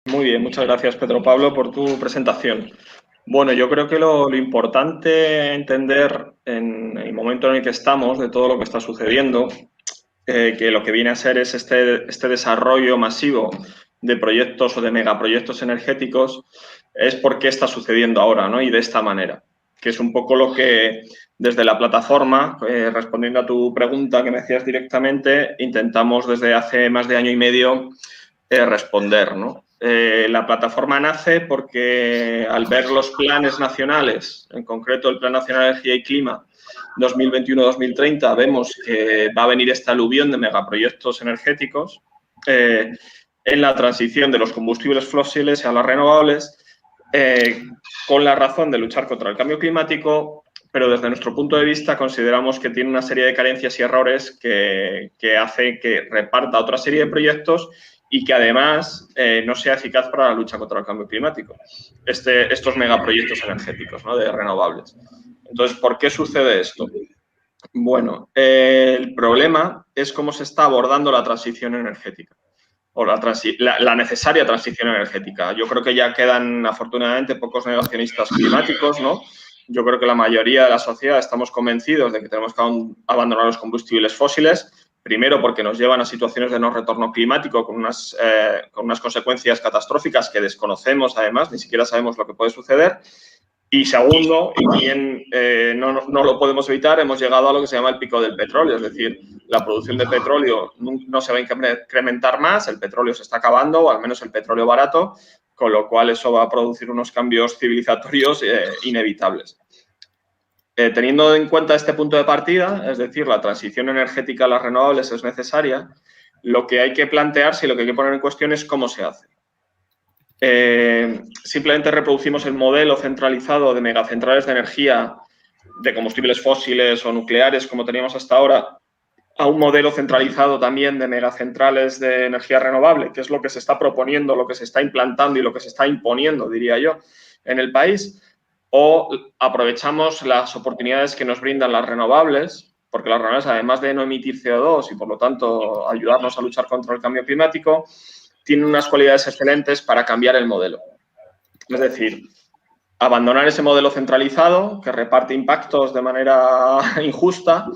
Muy bien, muchas gracias, Pedro Pablo, por tu presentación. Bueno, yo creo que lo importante entender en el momento en el que estamos, de todo lo que está sucediendo, que lo que viene a ser es este desarrollo masivo de proyectos o de megaproyectos energéticos, es por qué está sucediendo ahora, ¿no? Y de esta manera, que es un poco lo que desde la plataforma, respondiendo a tu pregunta que me hacías directamente, intentamos desde hace más de año y medio responder, ¿no? La plataforma nace porque al ver los planes nacionales, en concreto el Plan Nacional de Energía y Clima 2021-2030, vemos que va a venir esta aluvión de megaproyectos energéticos en la transición de los combustibles fósiles a las renovables, con la razón de luchar contra el cambio climático, pero desde nuestro punto de vista consideramos que tiene una serie de carencias y errores que hace que reparta otra serie de proyectos y que además no sea eficaz para la lucha contra el cambio climático. Estos megaproyectos energéticos, ¿no? De renovables. Entonces, ¿por qué sucede esto? Bueno, el problema es cómo se está abordando la transición energética o la necesaria transición energética. Yo creo que ya quedan, afortunadamente, pocos negacionistas climáticos, ¿no? Yo creo que la mayoría de la sociedad estamos convencidos de que tenemos que abandonar los combustibles fósiles, primero porque nos llevan a situaciones de no retorno climático con unas consecuencias catastróficas que desconocemos, además, ni siquiera sabemos lo que puede suceder. Y segundo, y también no lo podemos evitar, hemos llegado a lo que se llama el pico del petróleo, es decir, la producción de petróleo no se va a incrementar más, el petróleo se está acabando, o al menos el petróleo barato, con lo cual eso va a producir unos cambios civilizatorios inevitables. Teniendo en cuenta este punto de partida, es decir, la transición energética a las renovables es necesaria, lo que hay que plantearse y lo que hay que poner en cuestión es cómo se hace. Simplemente reproducimos el modelo centralizado de megacentrales de energía de combustibles fósiles o nucleares como teníamos hasta ahora a un modelo centralizado también de megacentrales de energía renovable, que es lo que se está proponiendo, lo que se está implantando y lo que se está imponiendo, diría yo, en el país, o aprovechamos las oportunidades que nos brindan las renovables, porque las renovables, además de no emitir CO2 y, por lo tanto, ayudarnos a luchar contra el cambio climático, tienen unas cualidades excelentes para cambiar el modelo. Es decir, abandonar ese modelo centralizado que reparte impactos de manera injusta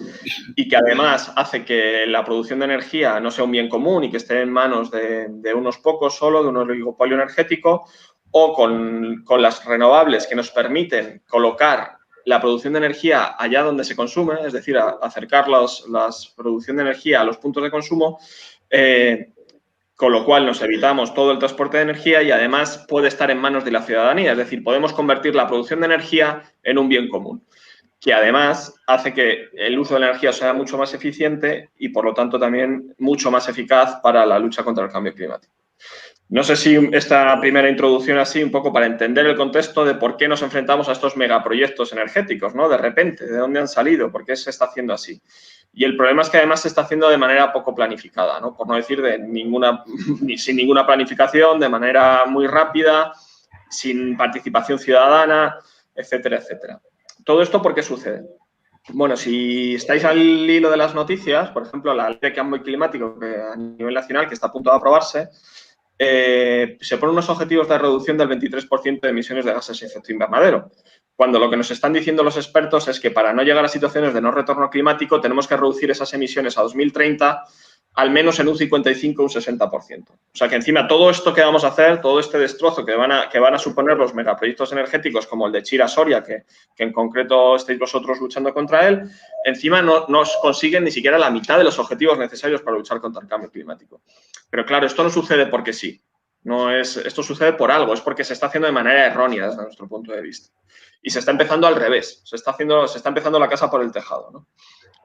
y que además hace que la producción de energía no sea un bien común y que esté en manos de unos pocos solo, de un oligopolio energético, o con las renovables que nos permiten colocar la producción de energía allá donde se consume, es decir, acercar la producción de energía a los puntos de consumo, con lo cual nos evitamos todo el transporte de energía y además puede estar en manos de la ciudadanía. Es decir, podemos convertir la producción de energía en un bien común, que además hace que el uso de la energía sea mucho más eficiente y, por lo tanto, también mucho más eficaz para la lucha contra el cambio climático. No sé si esta primera introducción así, un poco para entender el contexto de por qué nos enfrentamos a estos megaproyectos energéticos, ¿no? De repente, ¿de dónde han salido? ¿Por qué se está haciendo así? Y el problema es que además se está haciendo de manera poco planificada, ¿no? Por no decir sin ninguna planificación, de manera muy rápida, sin participación ciudadana, etcétera, etcétera. ¿Todo esto por qué sucede? Bueno, si estáis al hilo de las noticias, por ejemplo, la ley de cambio climático que a nivel nacional, que está a punto de aprobarse, se ponen unos objetivos de reducción del 23% de emisiones de gases de efecto invernadero, cuando lo que nos están diciendo los expertos es que para no llegar a situaciones de no retorno climático tenemos que reducir esas emisiones a 2030 al menos en un 55 o un 60%. O sea que encima todo esto que vamos a hacer, todo este destrozo que van a suponer los megaproyectos energéticos como el de Chira-Soria, que en concreto estáis vosotros luchando contra él, encima no nos consiguen ni siquiera la mitad de los objetivos necesarios para luchar contra el cambio climático. Pero claro, esto no sucede porque sí. Esto sucede por algo, es porque se está haciendo de manera errónea desde nuestro punto de vista. Y se está empezando al revés, se está empezando la casa por el tejado, ¿no?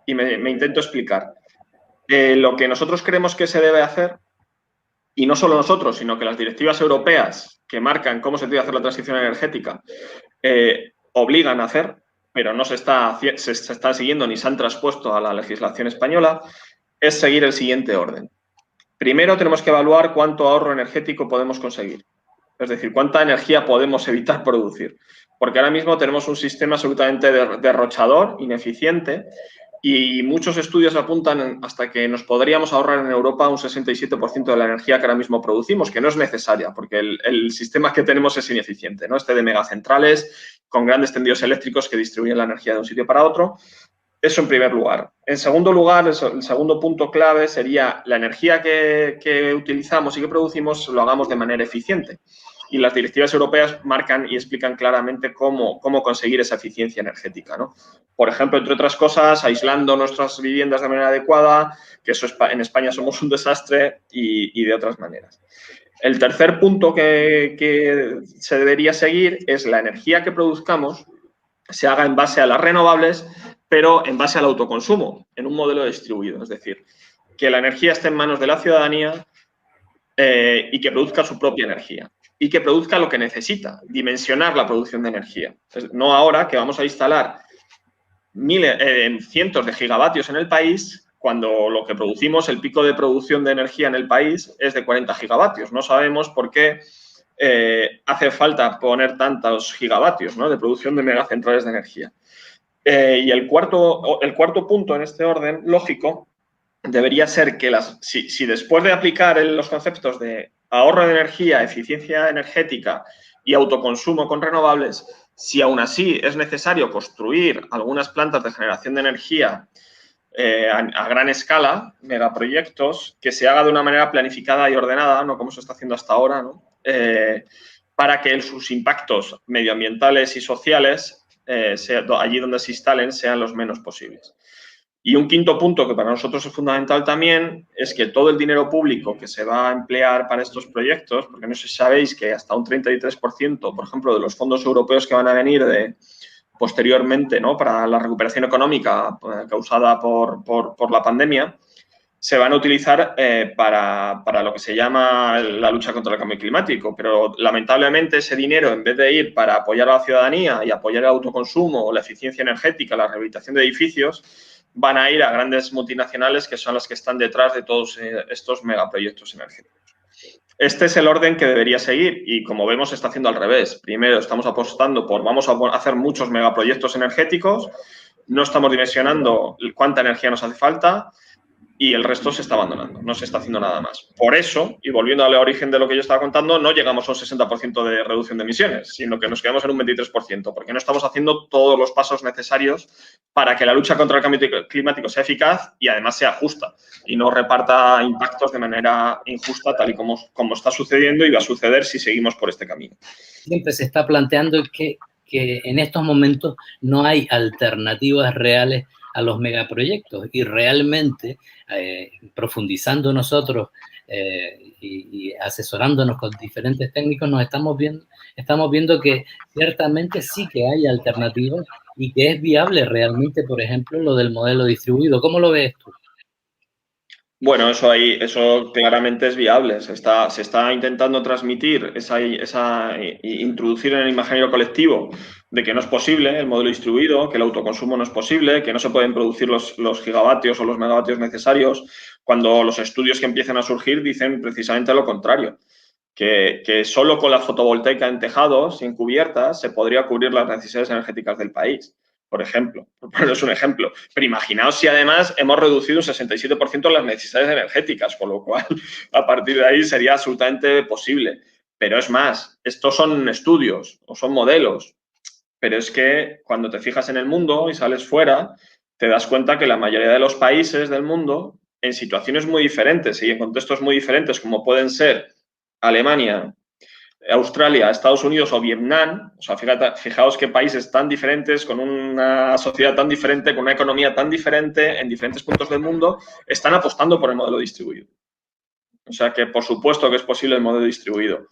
Y me intento explicar. Lo que nosotros creemos que se debe hacer, y no solo nosotros, sino que las directivas europeas que marcan cómo se debe hacer la transición energética, obligan a hacer, pero no se está siguiendo ni se han traspuesto a la legislación española, es seguir el siguiente orden. Primero tenemos que evaluar cuánto ahorro energético podemos conseguir. Es decir, cuánta energía podemos evitar producir. Porque ahora mismo tenemos un sistema absolutamente derrochador, ineficiente, Y muchos estudios apuntan hasta que nos podríamos ahorrar en Europa un 67% de la energía que ahora mismo producimos, que no es necesaria, porque el sistema que tenemos es ineficiente, ¿no? Este de megacentrales con grandes tendidos eléctricos que distribuyen la energía de un sitio para otro. Eso en primer lugar. En segundo lugar, el segundo punto clave sería la energía que utilizamos y que producimos lo hagamos de manera eficiente. Y las directivas europeas marcan y explican claramente cómo conseguir esa eficiencia energética, ¿no? Por ejemplo, entre otras cosas, aislando nuestras viviendas de manera adecuada, que eso en España somos un desastre, y de otras maneras. El tercer punto que se debería seguir es la energía que produzcamos se haga en base a las renovables, pero en base al autoconsumo, en un modelo distribuido. Es decir, que la energía esté en manos de la ciudadanía y que produzca su propia energía. Y que produzca lo que necesita, dimensionar la producción de energía. No ahora que vamos a instalar cientos de gigavatios en el país, cuando lo que producimos, el pico de producción de energía en el país es de 40 gigavatios. No sabemos por qué hace falta poner tantos gigavatios, ¿no?, de producción de megacentrales de energía. Y el cuarto punto en este orden lógico debería ser que si después de aplicar los conceptos de ahorro de energía, eficiencia energética y autoconsumo con renovables, si aún así es necesario construir algunas plantas de generación de energía a gran escala, megaproyectos, que se haga de una manera planificada y ordenada, no como se está haciendo hasta ahora, ¿no?, para que sus impactos medioambientales y sociales, allí donde se instalen, sean los menos posibles. Y un quinto punto que para nosotros es fundamental también es que todo el dinero público que se va a emplear para estos proyectos, porque no sé si sabéis que hasta un 33%, por ejemplo, de los fondos europeos que van a venir posteriormente, ¿no?, para la recuperación económica causada por la pandemia, se van a utilizar para lo que se llama la lucha contra el cambio climático. Pero, lamentablemente, ese dinero, en vez de ir para apoyar a la ciudadanía y apoyar el autoconsumo o la eficiencia energética, la rehabilitación de edificios, van a ir a grandes multinacionales que son las que están detrás de todos estos megaproyectos energéticos. Este es el orden que debería seguir y, como vemos, se está haciendo al revés. Primero, estamos apostando vamos a hacer muchos megaproyectos energéticos, no estamos dimensionando cuánta energía nos hace falta y el resto se está abandonando, no se está haciendo nada más. Por eso, y volviendo al origen de lo que yo estaba contando, no llegamos a un 60% de reducción de emisiones, sino que nos quedamos en un 23%, porque no estamos haciendo todos los pasos necesarios para que la lucha contra el cambio climático sea eficaz y además sea justa y no reparta impactos de manera injusta, tal y como está sucediendo y va a suceder si seguimos por este camino. Siempre se está planteando que en estos momentos no hay alternativas reales a los megaproyectos y realmente profundizando nosotros y asesorándonos con diferentes técnicos estamos viendo que ciertamente sí que hay alternativas y que es viable realmente, por ejemplo, lo del modelo distribuido. ¿Cómo lo ves tú? Bueno, eso claramente es viable. Se está intentando transmitir introducir en el imaginario colectivo de que no es posible el modelo distribuido, que el autoconsumo no es posible, que no se pueden producir los gigavatios o los megavatios necesarios, cuando los estudios que empiezan a surgir dicen precisamente lo contrario, que solo con la fotovoltaica en tejados, sin cubiertas, se podría cubrir las necesidades energéticas del país. Por ejemplo, por poneros un ejemplo. Pero imaginaos si además hemos reducido un 67% las necesidades energéticas, con lo cual a partir de ahí sería absolutamente posible. Pero es más, estos son estudios o son modelos, pero es que cuando te fijas en el mundo y sales fuera, te das cuenta que la mayoría de los países del mundo, en situaciones muy diferentes y en contextos muy diferentes, como pueden ser Alemania, Australia, Estados Unidos o Vietnam, o sea, fijaos qué países tan diferentes, con una sociedad tan diferente, con una economía tan diferente, en diferentes puntos del mundo, están apostando por el modelo distribuido. O sea que, por supuesto que es posible el modelo distribuido.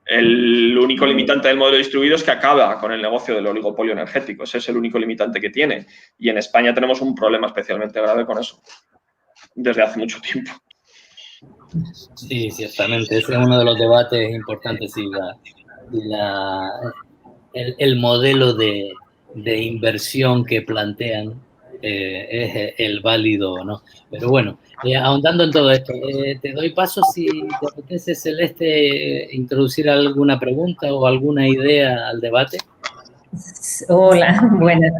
El único limitante del modelo distribuido es que acaba con el negocio del oligopolio energético. Ese es el único limitante que tiene. Y en España tenemos un problema especialmente grave con eso, desde hace mucho tiempo. Sí, ciertamente. Ese es uno de los debates importantes, sí, el modelo de inversión que plantean es el válido, ¿no? Pero bueno, ahondando en todo esto, te doy paso si te apetece, Celeste, introducir alguna pregunta o alguna idea al debate. Hola, buenas.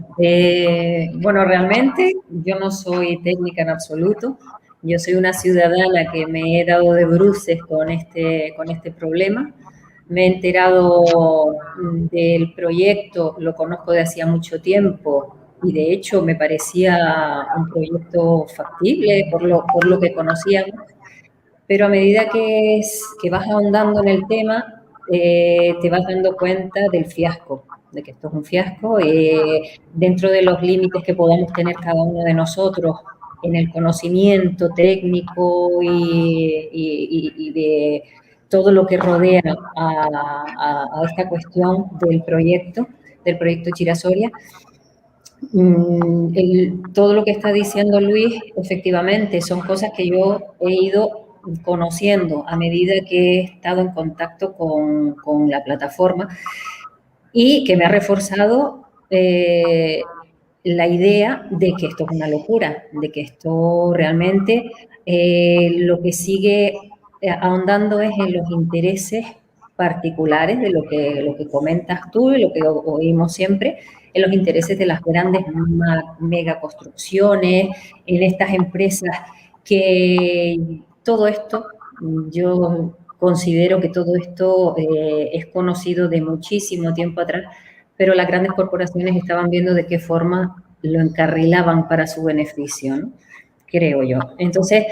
Bueno, realmente yo no soy técnica en absoluto. Yo soy una ciudadana que me he dado de bruces con este problema. Me he enterado del proyecto, lo conozco de hacía mucho tiempo y de hecho me parecía un proyecto factible por lo que conocíamos, pero a medida que vas ahondando en el tema, te vas dando cuenta del fiasco, de que esto es un fiasco, dentro de los límites que podamos tener cada uno de nosotros en el conocimiento técnico y de todo lo que rodea a esta cuestión del proyecto Chirasoria. Todo lo que está diciendo Luis, efectivamente, son cosas que yo he ido conociendo a medida que he estado en contacto con la plataforma y que me ha reforzado la idea de que esto es una locura, de que esto realmente lo que sigue ahondando es en los intereses particulares de lo que comentas tú y lo que oímos siempre, en los intereses de las grandes megaconstrucciones, en estas empresas que todo esto, yo considero que todo esto es conocido de muchísimo tiempo atrás, pero las grandes corporaciones estaban viendo de qué forma lo encarrilaban para su beneficio, ¿no? Creo yo. Entonces,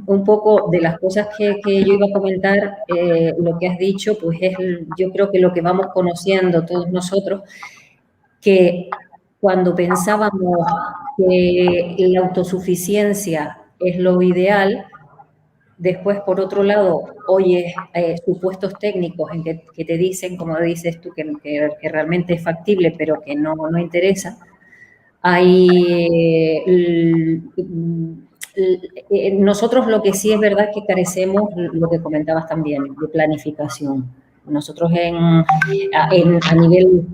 un poco de las cosas que yo iba a comentar, lo que has dicho, pues es, yo creo que lo que vamos conociendo todos nosotros, que cuando pensábamos que la autosuficiencia es lo ideal, después, por otro lado, oyes supuestos técnicos en que te dicen, como dices tú, que realmente es factible, pero que no interesa. Nosotros lo que sí es verdad es que carecemos, lo que comentabas también, de planificación. Nosotros a nivel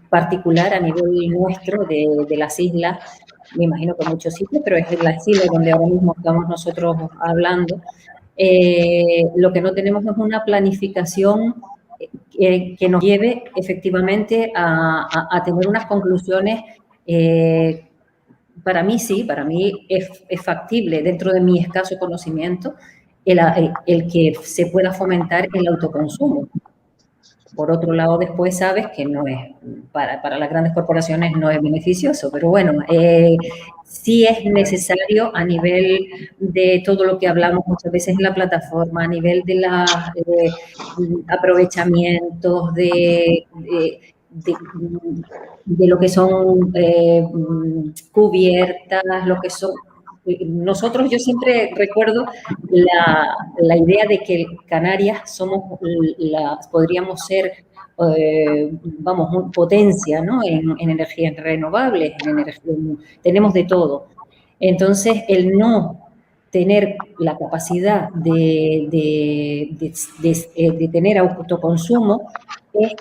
particular, a nivel nuestro, de las islas, me imagino que muchos sitios, pero es en las islas donde ahora mismo estamos nosotros hablando, lo que no tenemos es una planificación que nos lleve efectivamente a tener unas conclusiones. Para mí sí, para mí es factible dentro de mi escaso conocimiento el que se pueda fomentar el autoconsumo. Por otro lado, después sabes que no es, para las grandes corporaciones no es beneficioso, pero bueno, sí es necesario a nivel de todo lo que hablamos muchas veces en la plataforma, a nivel de los aprovechamientos, de lo que son cubiertas, lo que son... Nosotros, yo siempre recuerdo la idea de que Canarias podríamos ser, vamos, potencia, ¿no? En energías renovables, tenemos de todo. Entonces, el no tener la capacidad de tener autoconsumo es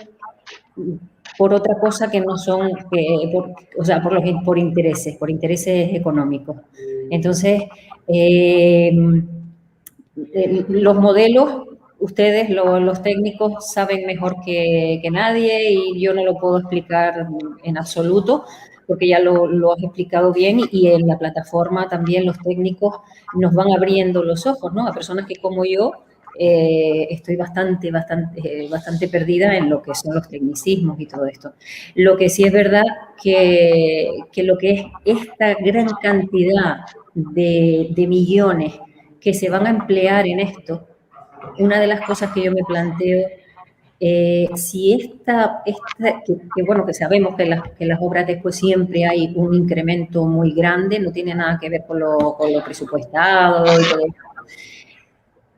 por otra cosa que no son, o sea, por intereses económicos. Entonces, los modelos, ustedes, los técnicos, saben mejor que nadie y yo no lo puedo explicar en absoluto porque ya lo has explicado bien y en la plataforma también los técnicos nos van abriendo los ojos, ¿no? A personas que como yo estoy bastante perdida en lo que son los tecnicismos y todo esto. Lo que sí es verdad que lo que es esta gran cantidad de millones que se van a emplear en esto, una de las cosas que yo me planteo, si bueno, que sabemos que en las obras después siempre hay un incremento muy grande, no tiene nada que ver con lo presupuestado y todo eso.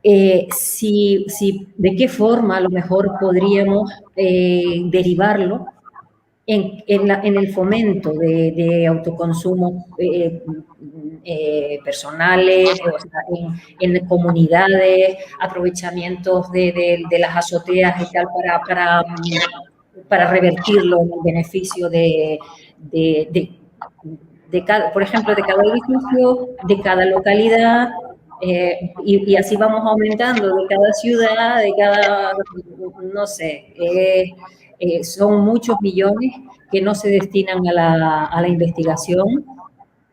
¿De qué forma a lo mejor podríamos derivarlo en el fomento de autoconsumo personales, o sea, en comunidades, aprovechamientos de las azoteas y tal para revertirlo en el beneficio por ejemplo, de cada edificio, de cada localidad, Y así vamos aumentando de cada ciudad, de cada, no sé, son muchos millones que no se destinan a la investigación.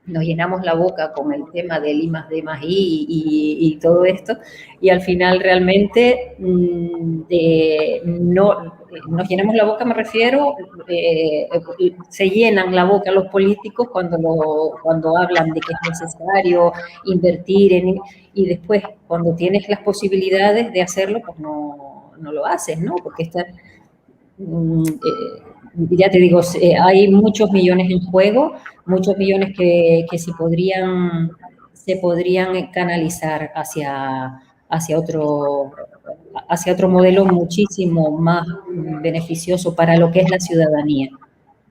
Nos llenamos la boca con el tema del I+D+I y todo esto, y al final realmente no nos llenamos la boca, me refiero, se llenan la boca los políticos cuando hablan de que es necesario invertir y después cuando tienes las posibilidades de hacerlo, pues no lo haces, ¿no? Porque ya te digo, hay muchos millones en juego, muchos millones que se podrían canalizar hacia otro modelo muchísimo más beneficioso para lo que es la ciudadanía,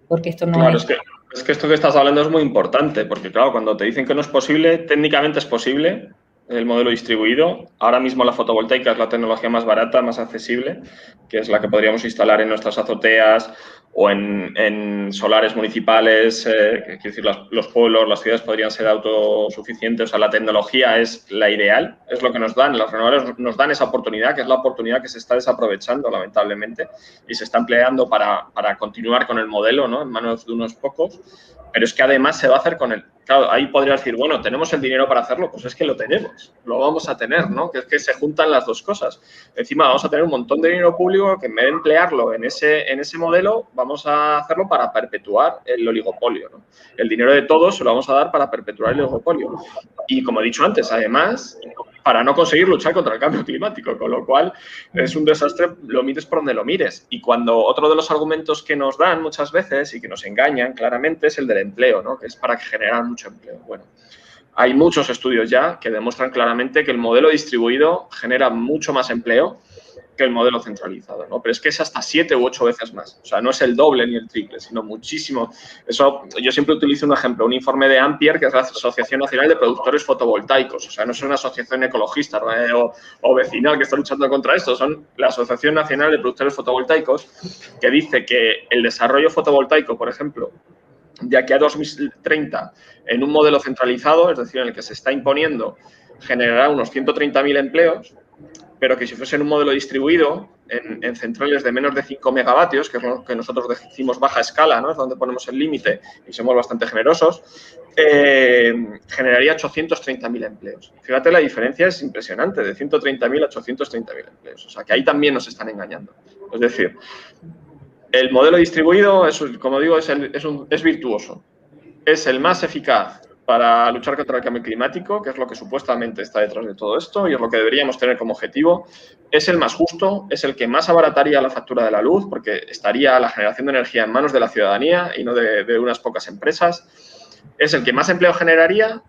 porque esto no Claro, es... es que esto que estás hablando es muy importante, porque claro, cuando te dicen que no es posible, técnicamente es posible el modelo distribuido. Ahora mismo la fotovoltaica es la tecnología más barata, más accesible, que es la que podríamos instalar en nuestras azoteas o en solares municipales. Quiero decir, los pueblos, las ciudades podrían ser autosuficientes. O sea, la tecnología es la ideal, es lo que nos dan. Las renovables nos dan esa oportunidad, que es la oportunidad que se está desaprovechando, lamentablemente, y se está empleando para continuar con el modelo, ¿no?, en manos de unos pocos. Pero es que además se va a hacer con el... Claro, ahí podría decir, bueno, ¿tenemos el dinero para hacerlo? Pues es que lo tenemos, lo vamos a tener, ¿no? Que es que se juntan las dos cosas. Encima vamos a tener un montón de dinero público que en vez de emplearlo en ese modelo, vamos a hacerlo para perpetuar el oligopolio, ¿no? El dinero de todos se lo vamos a dar para perpetuar el oligopolio. Y como he dicho antes, además, para no conseguir luchar contra el cambio climático, con lo cual es un desastre, lo mires por donde lo mires. Y cuando otro de los argumentos que nos dan muchas veces y que nos engañan claramente es el del empleo, ¿no?, que es para generar mucho empleo. Bueno, hay muchos estudios ya que demuestran claramente que el modelo distribuido genera mucho más empleo que el modelo centralizado, ¿no? Pero es que es hasta 7 u 8 veces más. O sea, no es el doble ni el triple, sino muchísimo. Eso, yo siempre utilizo un ejemplo, un informe de Ampere, que es la Asociación Nacional de Productores Fotovoltaicos. O sea, no es una asociación ecologista o vecinal que está luchando contra esto, son la Asociación Nacional de Productores Fotovoltaicos, que dice que el desarrollo fotovoltaico, por ejemplo, de aquí a 2030, en un modelo centralizado, es decir, en el que se está imponiendo, generará unos 130.000 empleos, pero que si fuese en un modelo distribuido, en centrales de menos de 5 megavatios, que es lo que nosotros decimos baja escala, ¿no?, es donde ponemos el límite y somos bastante generosos, generaría 830.000 empleos. Fíjate, la diferencia es impresionante, de 130.000 a 830.000 empleos. O sea, que ahí también nos están engañando. Es decir, el modelo distribuido, como digo, es virtuoso. Es el más eficaz para luchar contra el cambio climático, que es lo que supuestamente está detrás de todo esto y es lo que deberíamos tener como objetivo. Es el más justo, es el que más abarataría la factura de la luz, porque estaría la generación de energía en manos de la ciudadanía y no de unas pocas empresas. Es el que más empleo generaría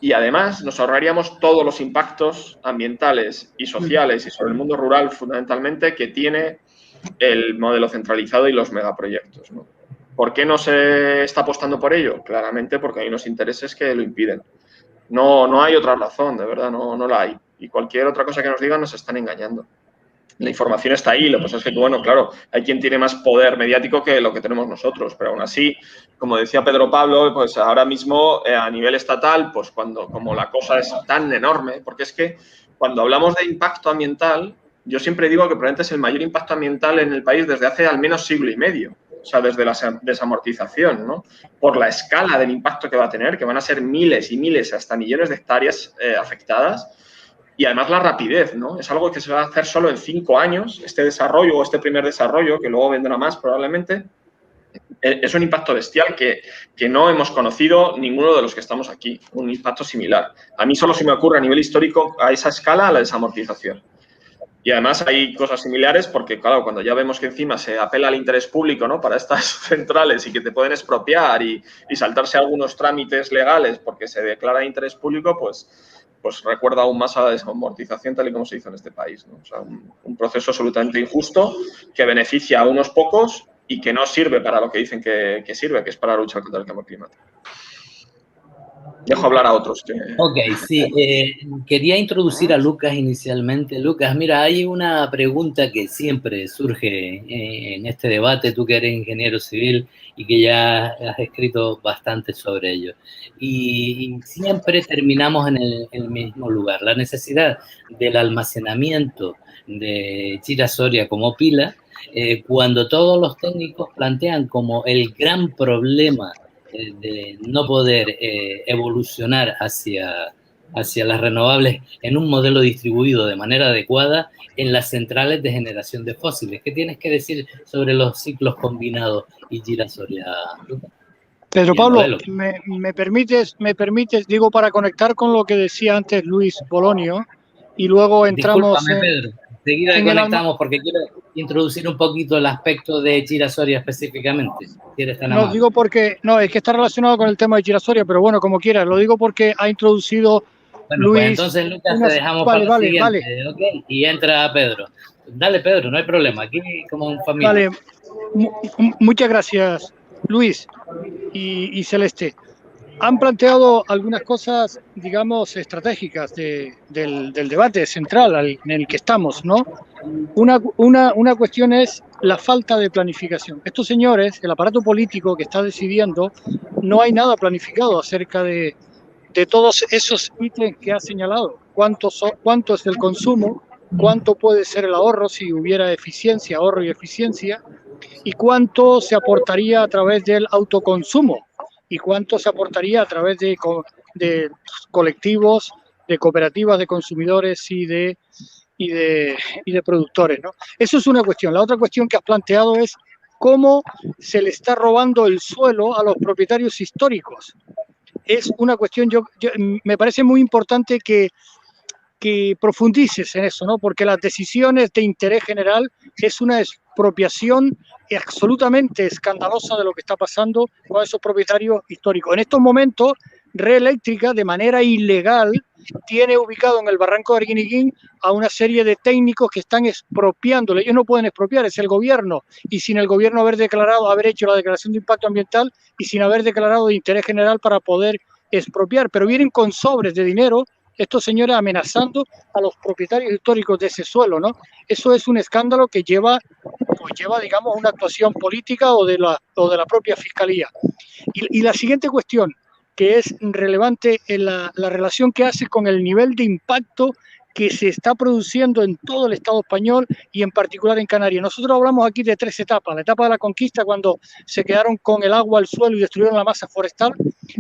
y además nos ahorraríamos todos los impactos ambientales y sociales y sobre el mundo rural fundamentalmente que tiene el modelo centralizado y los megaproyectos, ¿no? ¿Por qué no se está apostando por ello? Claramente porque hay unos intereses que lo impiden. No hay otra razón, de verdad, no la hay. Y cualquier otra cosa que nos digan nos están engañando. La información está ahí, lo que pasa es que, bueno, claro, hay quien tiene más poder mediático que lo que tenemos nosotros, pero aún así, como decía Pedro Pablo, pues ahora mismo a nivel estatal, pues como la cosa es tan enorme, porque es que cuando hablamos de impacto ambiental, yo siempre digo que probablemente es el mayor impacto ambiental en el país desde hace al menos siglo y medio. O sea, desde la desamortización, ¿no? Por la escala del impacto que va a tener, que van a ser miles y miles, hasta millones de hectáreas afectadas. Y además la rapidez, ¿no? Es algo que se va a hacer solo en 5 años, este desarrollo o este primer desarrollo, que luego vendrá más probablemente. Es un impacto bestial que no hemos conocido ninguno de los que estamos aquí, un impacto similar. A mí solo se me ocurre a nivel histórico a esa escala la desamortización. Y además hay cosas similares porque, claro, cuando ya vemos que encima se apela al interés público, ¿no?, para estas centrales y que te pueden expropiar y saltarse algunos trámites legales porque se declara de interés público, pues recuerda aún más a la desamortización tal y como se hizo en este país, ¿no? O sea, un proceso absolutamente injusto que beneficia a unos pocos y que no sirve para lo que dicen que sirve, que es para luchar contra el cambio climático. Dejo hablar a otros. Ok, sí. Quería introducir a Lucas inicialmente. Lucas, mira, hay una pregunta que siempre surge en este debate, tú que eres ingeniero civil y que ya has escrito bastante sobre ello. Y siempre terminamos en el mismo lugar. La necesidad del almacenamiento de Chira Soria como pila, cuando todos los técnicos plantean como el gran problema de no poder evolucionar hacia las renovables en un modelo distribuido de manera adecuada en las centrales de generación de fósiles. ¿Qué tienes que decir sobre los ciclos combinados y girasoria? Pedro Pablo, me permites, digo, para conectar con lo que decía antes Luis Polonio, y luego entramos. Discúlpame, Pedro. Enseguida conectamos porque quiero introducir un poquito el aspecto de Chira Soria específicamente. Si eres tan amable. Digo porque, es que está relacionado con el tema de Chira Soria, pero bueno, como quieras, lo digo porque ha introducido Luis. Pues entonces, Lucas, te dejamos para la siguiente, okay. Y entra Pedro. Dale, Pedro, no hay problema, aquí como un familia. Vale, muchas gracias, Luis y Celeste. Han planteado algunas cosas, digamos, estratégicas del debate central en el que estamos, ¿no? Una cuestión es la falta de planificación. Estos señores, el aparato político que está decidiendo, no hay nada planificado acerca de todos esos ítems que ha señalado. ¿Cuánto es el consumo? ¿Cuánto puede ser el ahorro si hubiera eficiencia, ahorro y eficiencia? ¿Y cuánto se aportaría a través del autoconsumo? ¿Y cuánto se aportaría a través de colectivos, de cooperativas de consumidores y de productores, ¿no? Eso es una cuestión. La otra cuestión que has planteado es cómo se le está robando el suelo a los propietarios históricos. Es una cuestión, me parece muy importante que profundices en eso, ¿no? Porque las decisiones de interés general es una expropiación absolutamente escandalosa de lo que está pasando con esos propietarios históricos. En estos momentos, Red Eléctrica, de manera ilegal, tiene ubicado en el barranco de Arguineguín a una serie de técnicos que están expropiándole. Ellos no pueden expropiar, es el gobierno. Y sin el gobierno haber hecho la declaración de impacto ambiental y sin haber declarado de interés general para poder expropiar. Pero vienen con sobres de dinero estos señores amenazando a los propietarios históricos de ese suelo, ¿no? Eso es un escándalo que lleva, digamos, una actuación política o de la propia fiscalía. Y la siguiente cuestión, que es relevante en la relación que hace con el nivel de impacto que se está produciendo en todo el Estado español y en particular en Canarias. Nosotros hablamos aquí de 3 etapas. La etapa de la conquista, cuando se quedaron con el agua al suelo y destruyeron la masa forestal,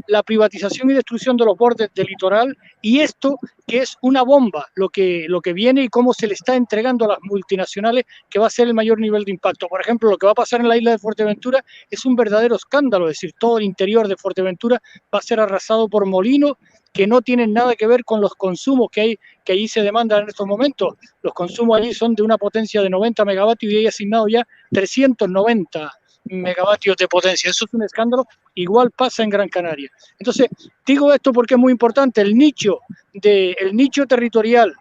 la privatización y destrucción de los bordes del litoral, y esto que es una bomba, lo que viene y cómo se le está entregando a las multinacionales, que va a ser el mayor nivel de impacto. Por ejemplo, lo que va a pasar en la isla de Fuerteventura es un verdadero escándalo, es decir, todo el interior de Fuerteventura va a ser arrasado por molinos que no tienen nada que ver con los consumos que allí se demandan en estos momentos. Los consumos allí son de una potencia de 90 megavatios y hay asignado ya 390 megavatios de potencia. Eso es un escándalo. Igual pasa en Gran Canaria. Entonces, digo esto porque es muy importante. El nicho territorial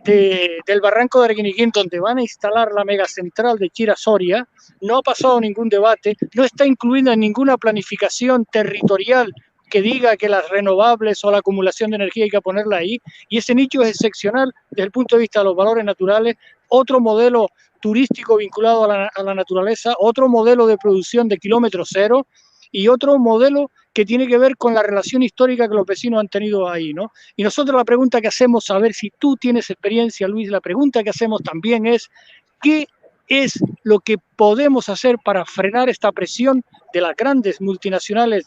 del barranco de Arguineguín, donde van a instalar la megacentral de Chira Soria, no ha pasado ningún debate, no está incluida en ninguna planificación territorial que diga que las renovables o la acumulación de energía hay que ponerla ahí, y ese nicho es excepcional desde el punto de vista de los valores naturales, otro modelo turístico vinculado a la naturaleza, otro modelo de producción de kilómetro cero y otro modelo que tiene que ver con la relación histórica que los vecinos han tenido ahí, ¿no? Y nosotros la pregunta que hacemos, a ver si tú tienes experiencia, Luis, la pregunta que hacemos también es, ¿qué es lo que podemos hacer para frenar esta presión de las grandes multinacionales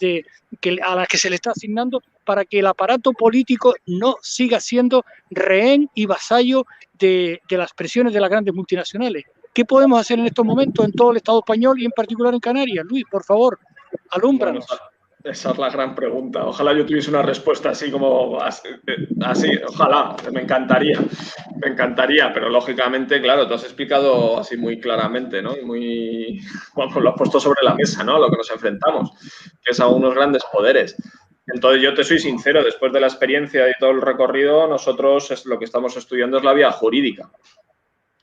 a las que se le está asignando para que el aparato político no siga siendo rehén y vasallo de las presiones de las grandes multinacionales? ¿Qué podemos hacer en estos momentos en todo el Estado español y en particular en Canarias? Luis, por favor, alúmbranos. Bueno, esa es la gran pregunta. Ojalá yo tuviese una respuesta así como así, ojalá, me encantaría, pero lógicamente, claro, te has explicado así muy claramente, ¿no? Y muy, bueno, lo has puesto sobre la mesa, ¿no? A lo que nos enfrentamos, que es a unos grandes poderes. Entonces, yo te soy sincero, después de la experiencia y todo el recorrido, nosotros lo que estamos estudiando es la vía jurídica.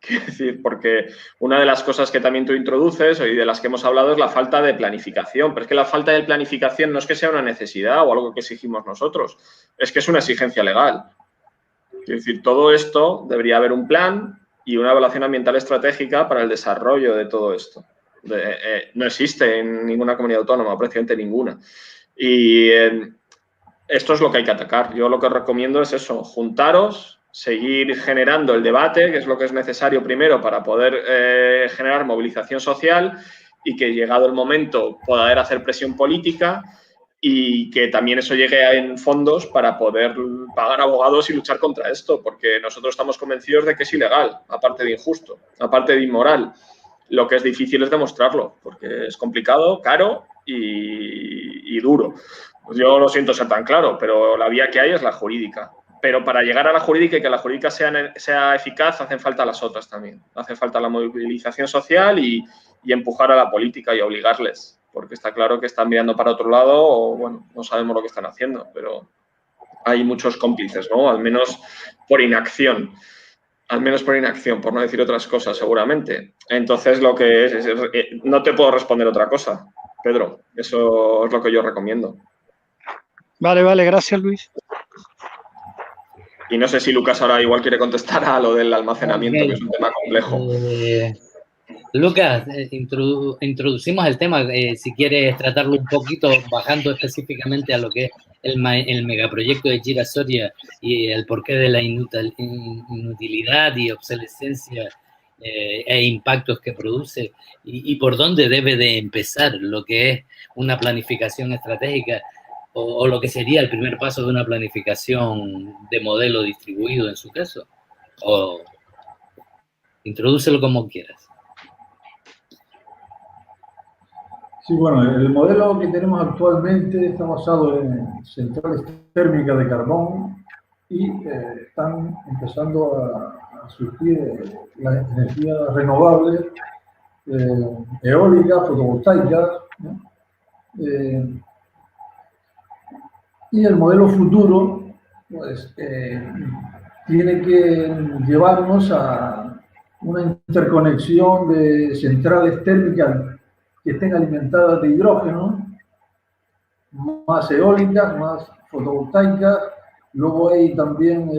Es decir, porque una de las cosas que también tú introduces y de las que hemos hablado es la falta de planificación. Pero es que la falta de planificación no es que sea una necesidad o algo que exigimos nosotros, es que es una exigencia legal. Es decir, todo esto debería haber un plan y una evaluación ambiental estratégica para el desarrollo de todo esto. No existe en ninguna comunidad autónoma, prácticamente ninguna. Y esto es lo que hay que atacar. Yo lo que os recomiendo es eso, juntaros, seguir generando el debate, que es lo que es necesario primero para poder generar movilización social y que llegado el momento poder hacer presión política y que también eso llegue en fondos para poder pagar abogados y luchar contra esto, porque nosotros estamos convencidos de que es ilegal, aparte de injusto, aparte de inmoral. Lo que es difícil es demostrarlo, porque es complicado, caro y duro. Pues yo lo siento ser tan claro, pero la vía que hay es la jurídica. Pero para llegar a la jurídica y que la jurídica sea eficaz, hacen falta las otras también. Hace falta la movilización social y empujar a la política y obligarles. Porque está claro que están mirando para otro lado o, bueno, no sabemos lo que están haciendo, pero hay muchos cómplices, ¿no? Al menos por inacción. Al menos por inacción, por no decir otras cosas, seguramente. Entonces, lo que es no te puedo responder otra cosa, Pedro. Eso es lo que yo recomiendo. Vale, gracias, Luis. Y no sé si Lucas ahora igual quiere contestar a lo del almacenamiento, okay, que es un tema complejo. Lucas, introducimos el tema, si quieres tratarlo un poquito, bajando específicamente a lo que es el megaproyecto de Chira-Soria y el porqué de la inutilidad y obsolescencia e impactos que produce y por dónde debe de empezar lo que es una planificación estratégica o lo que sería el primer paso de una planificación de modelo distribuido en su caso. O introdúcelo como quieras. Sí, bueno, el modelo que tenemos actualmente está basado en centrales térmicas de carbón y están empezando a surgir las energías renovables, eólicas, fotovoltaicas, ¿no? Y el modelo futuro, pues, tiene que llevarnos a una interconexión de centrales térmicas que estén alimentadas de hidrógeno, más eólicas, más fotovoltaicas. Luego hay también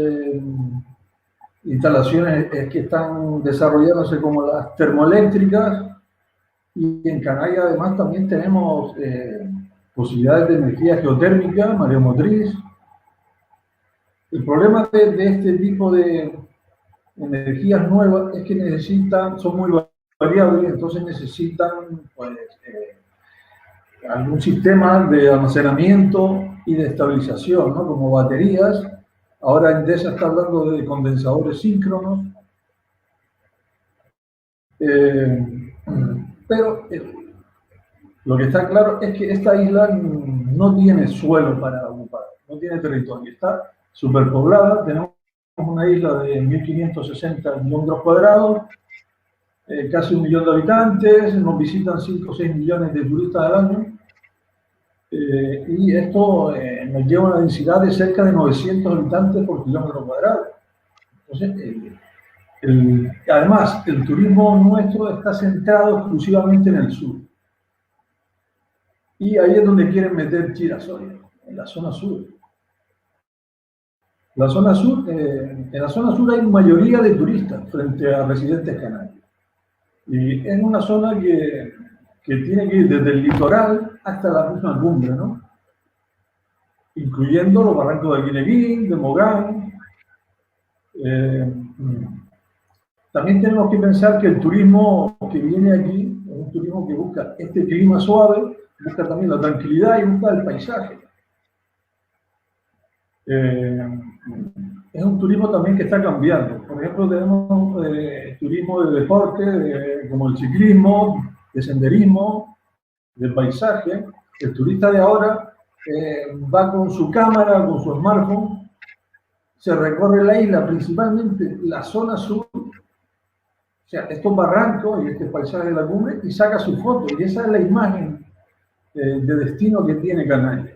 instalaciones que están desarrollándose como las termoeléctricas. Y en Canarias además también tenemos posibilidades de energía geotérmica, mareomotriz. El problema de este tipo de energías nuevas es que son muy variables, entonces necesitan pues, algún sistema de almacenamiento y de estabilización, ¿no? Como baterías. Ahora Endesa está hablando de condensadores síncronos. Pero lo que está claro es que esta isla no tiene suelo para ocupar, no tiene territorio, está superpoblada. Tenemos una isla de 1.560 kilómetros cuadrados, casi 1 millón de habitantes, nos visitan 5 o 6 millones de turistas al año, y esto nos lleva a una densidad de cerca de 900 habitantes por kilómetro cuadrado. Entonces, además, el turismo nuestro está centrado exclusivamente en el sur. Y ahí es donde quieren meter Chira-Soria, en la zona sur. En la zona sur hay mayoría de turistas frente a residentes canarios. Y es una zona que tiene que ir desde el litoral hasta la misma cumbre, ¿no? Incluyendo los barrancos de Guineguín, de Mogán. También tenemos que pensar que el turismo que viene aquí es un turismo que busca este clima suave, busca también la tranquilidad y busca el paisaje. Es un turismo también que está cambiando. Por ejemplo, tenemos turismo de deporte, como el ciclismo, de senderismo, del paisaje. El turista de ahora va con su cámara, con su smartphone, se recorre la isla, principalmente la zona sur, o sea, estos barrancos y este paisaje de la cumbre, y saca su foto. Y esa es la imagen de destino que tiene Canarias.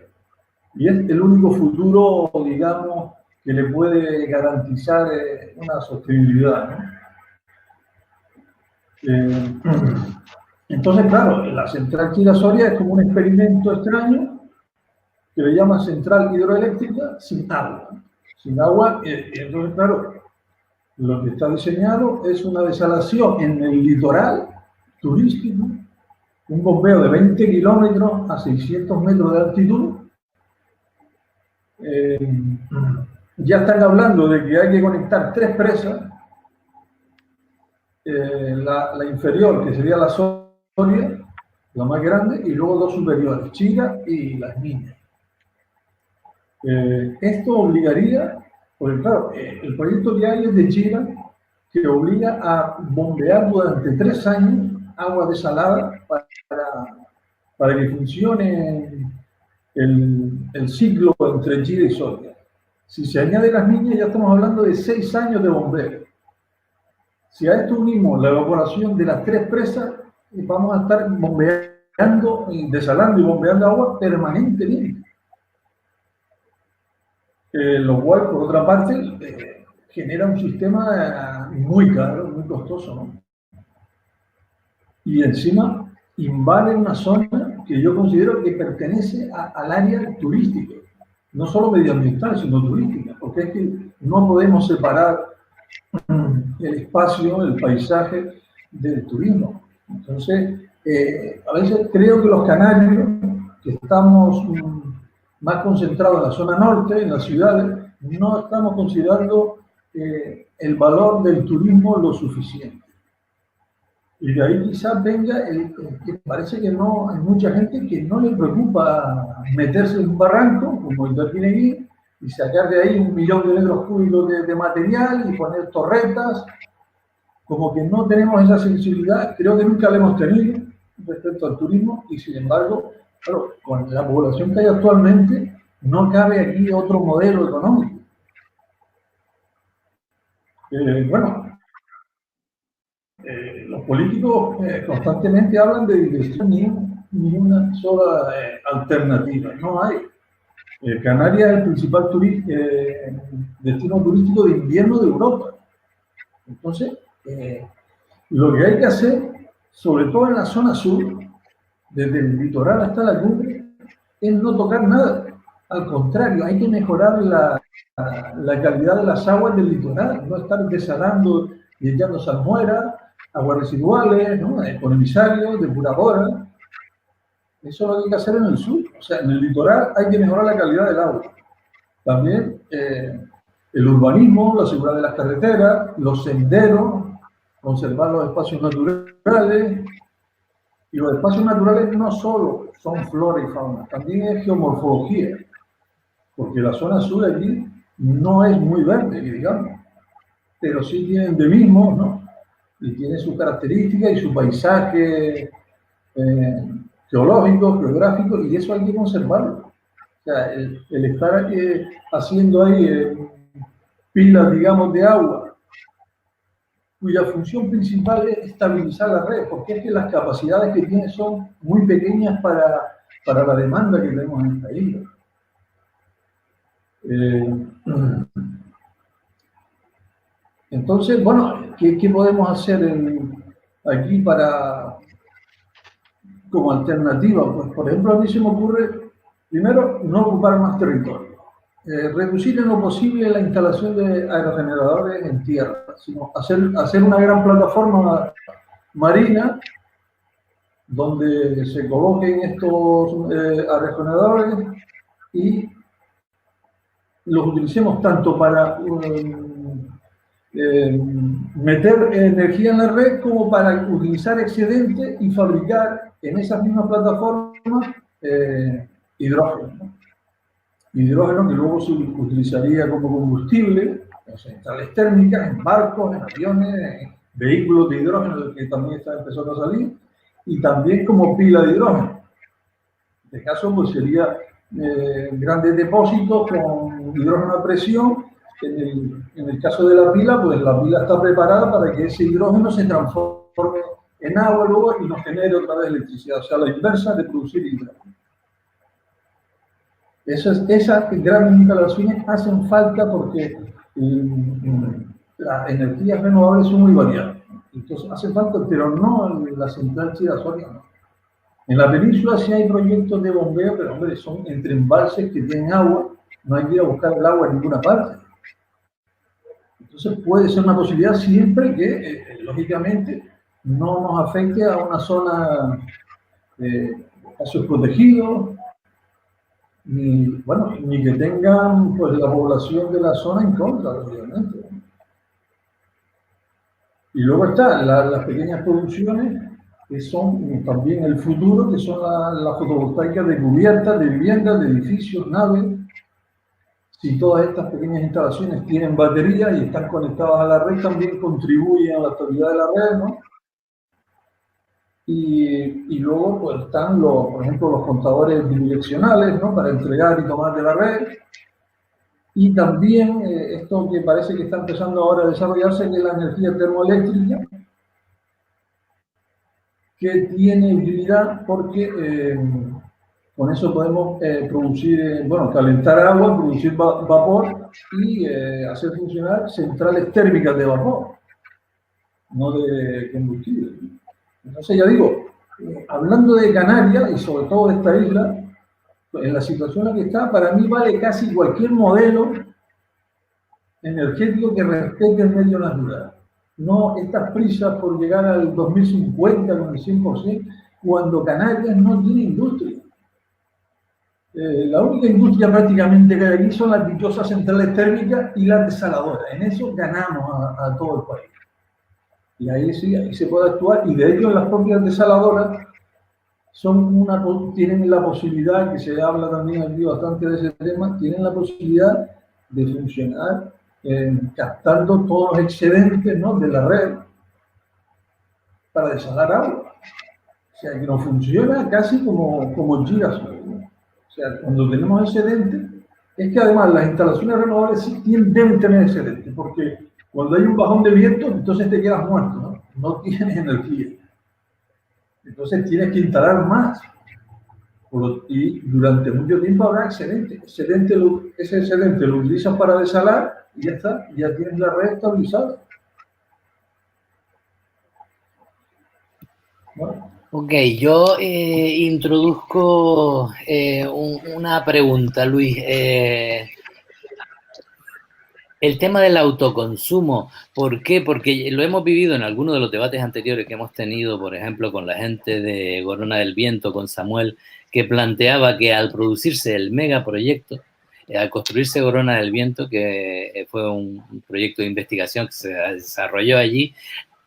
Y es el único futuro, digamos, que le puede garantizar una sostenibilidad, ¿no? Entonces, claro, la central giratoria es como un experimento extraño que le llaman central hidroeléctrica sin agua. Sin agua, entonces, claro, lo que está diseñado es una desalación en el litoral turístico, un bombeo de 20 kilómetros a 600 metros de altitud. Ya están hablando de que hay que conectar 3 presas, la inferior, que sería la Soria, la más grande, y luego 2 superiores, Chira y Las Niñas. Esto obligaría, porque claro, el proyecto que hay es de Chira, que obliga a bombear durante 3 años agua desalada para que funcione el ciclo entre Chira y Soria. Si se añade Las Niñas, ya estamos hablando de 6 años de bombeo. Si a esto unimos la evaporación de las 3 presas, vamos a estar bombeando, desalando y bombeando agua permanentemente. Lo cual, por otra parte, genera un sistema muy caro, muy costoso, ¿no? Y encima invade una zona que yo considero que pertenece al área turística, no solo medioambiental, sino turística, porque es que no podemos separar el espacio, el paisaje del turismo. Entonces, a veces creo que los canarios, que estamos más concentrados en la zona norte, en las ciudades, no estamos considerando el valor del turismo lo suficiente. Y de ahí quizás venga que parece que no, hay mucha gente que no le preocupa meterse en un barranco, como el de Pineguí, y sacar de ahí 1 millón de metros cúbicos de material y poner torretas. Como que no tenemos esa sensibilidad, creo que nunca la hemos tenido respecto al turismo, y sin embargo, claro, con la población que hay actualmente, no cabe aquí otro modelo económico. Los políticos constantemente hablan de diversión, ni una sola alternativa, no hay. Canarias es el principal destino turístico de invierno de Europa. Entonces, lo que hay que hacer, sobre todo en la zona sur, desde el litoral hasta la cumbre, es no tocar nada. Al contrario, hay que mejorar la calidad de las aguas del litoral, no estar desalando y echando salmuera, aguas residuales, ¿no? Con emisarios, depuradoras. Eso es lo que hay que hacer en el sur. O sea, en el litoral hay que mejorar la calidad del agua. También el urbanismo, la seguridad de las carreteras, los senderos, conservar los espacios naturales. Y los espacios naturales no solo son flora y fauna, también es geomorfología, porque la zona sur de aquí no es muy verde, digamos, pero sí tiene endemismos, ¿no? Y tiene sus características y su paisaje geológico, geográfico, y eso hay que conservarlo. O sea, el estar aquí haciendo ahí pilas, digamos, de agua, cuya función principal es estabilizar la red, porque es que las capacidades que tiene son muy pequeñas para la demanda que tenemos en esta isla. Entonces, bueno, ¿qué podemos hacer aquí como alternativa? Pues, por ejemplo, a mí se me ocurre, primero, no ocupar más territorio. Reducir en lo posible la instalación de aerogeneradores en tierra, sino hacer una gran plataforma marina donde se coloquen estos aerogeneradores y los utilicemos tanto para meter energía en la red como para utilizar excedente y fabricar en esas mismas plataformas hidrógeno, ¿no? Hidrógeno que luego se utilizaría como combustible en centrales térmicas, en barcos, en aviones, en vehículos de hidrógeno que también están empezando a salir, y también como pila de hidrógeno. En este caso, pues sería grandes depósitos con hidrógeno a presión. En el caso de la pila, pues la pila está preparada para que ese hidrógeno se transforme en agua luego y nos genere otra vez electricidad, o sea, la inversa de producir hidrógeno. Esas grandes instalaciones hacen falta porque las energías renovables son muy variadas. Entonces hace falta, pero no en la central Chira-Soria, no. En la península sí hay proyectos de bombeo, pero hombre, son entre embalses que tienen agua, no hay que ir a buscar el agua en ninguna parte. Entonces puede ser una posibilidad siempre que, lógicamente, no nos afecte a una zona de espacios protegidos, ni, bueno, ni que tengan pues, la población de la zona en contra, obviamente. Y luego están las pequeñas producciones, que son también el futuro, que son las fotovoltaicas de cubiertas, de viviendas, de edificios, naves. Si todas estas pequeñas instalaciones tienen baterías y están conectadas a la red, también contribuyen a la estabilidad de la red, ¿no? Y luego pues, están, por ejemplo, los contadores bidireccionales, ¿no? Para entregar y tomar de la red. Y también esto que parece que está empezando ahora a desarrollarse, que es la energía termoeléctrica, que tiene utilidad porque con eso podemos producir, bueno, calentar agua, producir vapor y hacer funcionar centrales térmicas de vapor, no de combustible. Entonces, ya digo, hablando de Canarias y sobre todo de esta isla, en la situación en la que está, para mí vale casi cualquier modelo energético que respete el medio natural. No estas prisas por llegar al 2050 con el 100%, cuando Canarias no tiene industria. La única industria prácticamente que hay aquí son las dichosas centrales térmicas y las desaladoras. En eso ganamos a todo el país. Y ahí sí, ahí se puede actuar. Y de hecho, las propias desaladoras tienen la posibilidad, que se habla también aquí bastante de ese tema, tienen la posibilidad de funcionar captando todos los excedentes, ¿no? De la red para desalar agua. O sea, que nos funciona casi como girasol, ¿no? O sea, cuando tenemos excedentes, es que además las instalaciones renovables sí deben tener excedentes, porque cuando hay un bajón de viento, entonces te quedas muerto, ¿no? No tienes energía. Entonces tienes que instalar más. Y durante mucho tiempo habrá excedente. Ese excedente lo utilizas para desalar y ya está, ya tienes la red estabilizada. Bueno. Ok, yo introduzco una pregunta, Luis. El tema del autoconsumo, ¿por qué? Porque lo hemos vivido en algunos de los debates anteriores que hemos tenido, por ejemplo, con la gente de Corona del Viento, con Samuel, que planteaba que al producirse el megaproyecto, al construirse Corona del Viento, que fue un proyecto de investigación que se desarrolló allí,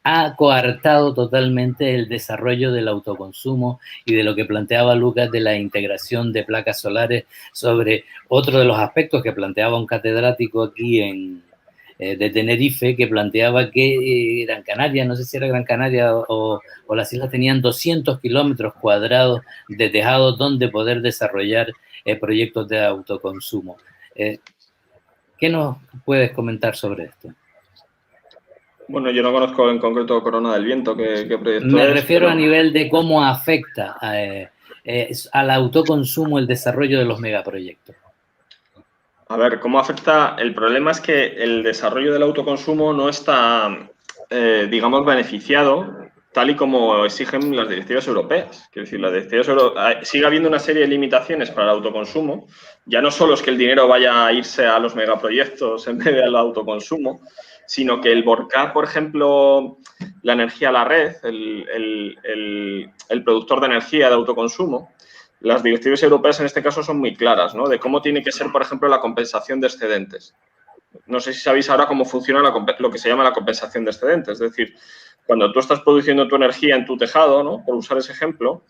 ha coartado totalmente el desarrollo del autoconsumo y de lo que planteaba Lucas de la integración de placas solares sobre otro de los aspectos que planteaba un catedrático aquí de Tenerife, que planteaba que Gran Canaria, no sé si era Gran Canaria o las islas, tenían 200 kilómetros cuadrados de tejados donde poder desarrollar proyectos de autoconsumo. ¿Qué nos puedes comentar sobre esto? Bueno, yo no conozco en concreto Corona del Viento, qué proyecto es. Me refiero a nivel de cómo afecta al autoconsumo el desarrollo de los megaproyectos. A ver, ¿cómo afecta? El problema es que el desarrollo del autoconsumo no está, digamos, beneficiado tal y como exigen las directivas europeas. Quiero decir, las directivas sigue habiendo una serie de limitaciones para el autoconsumo. Ya no solo es que el dinero vaya a irse a los megaproyectos en vez del autoconsumo, sino que el volcar, por ejemplo, la energía a la red, el productor de energía de autoconsumo, las directivas europeas en este caso son muy claras, ¿no? De cómo tiene que ser, por ejemplo, la compensación de excedentes. No sé si sabéis ahora cómo funciona lo que se llama la compensación de excedentes. Es decir, cuando tú estás produciendo tu energía en tu tejado, ¿no? Por usar ese ejemplo,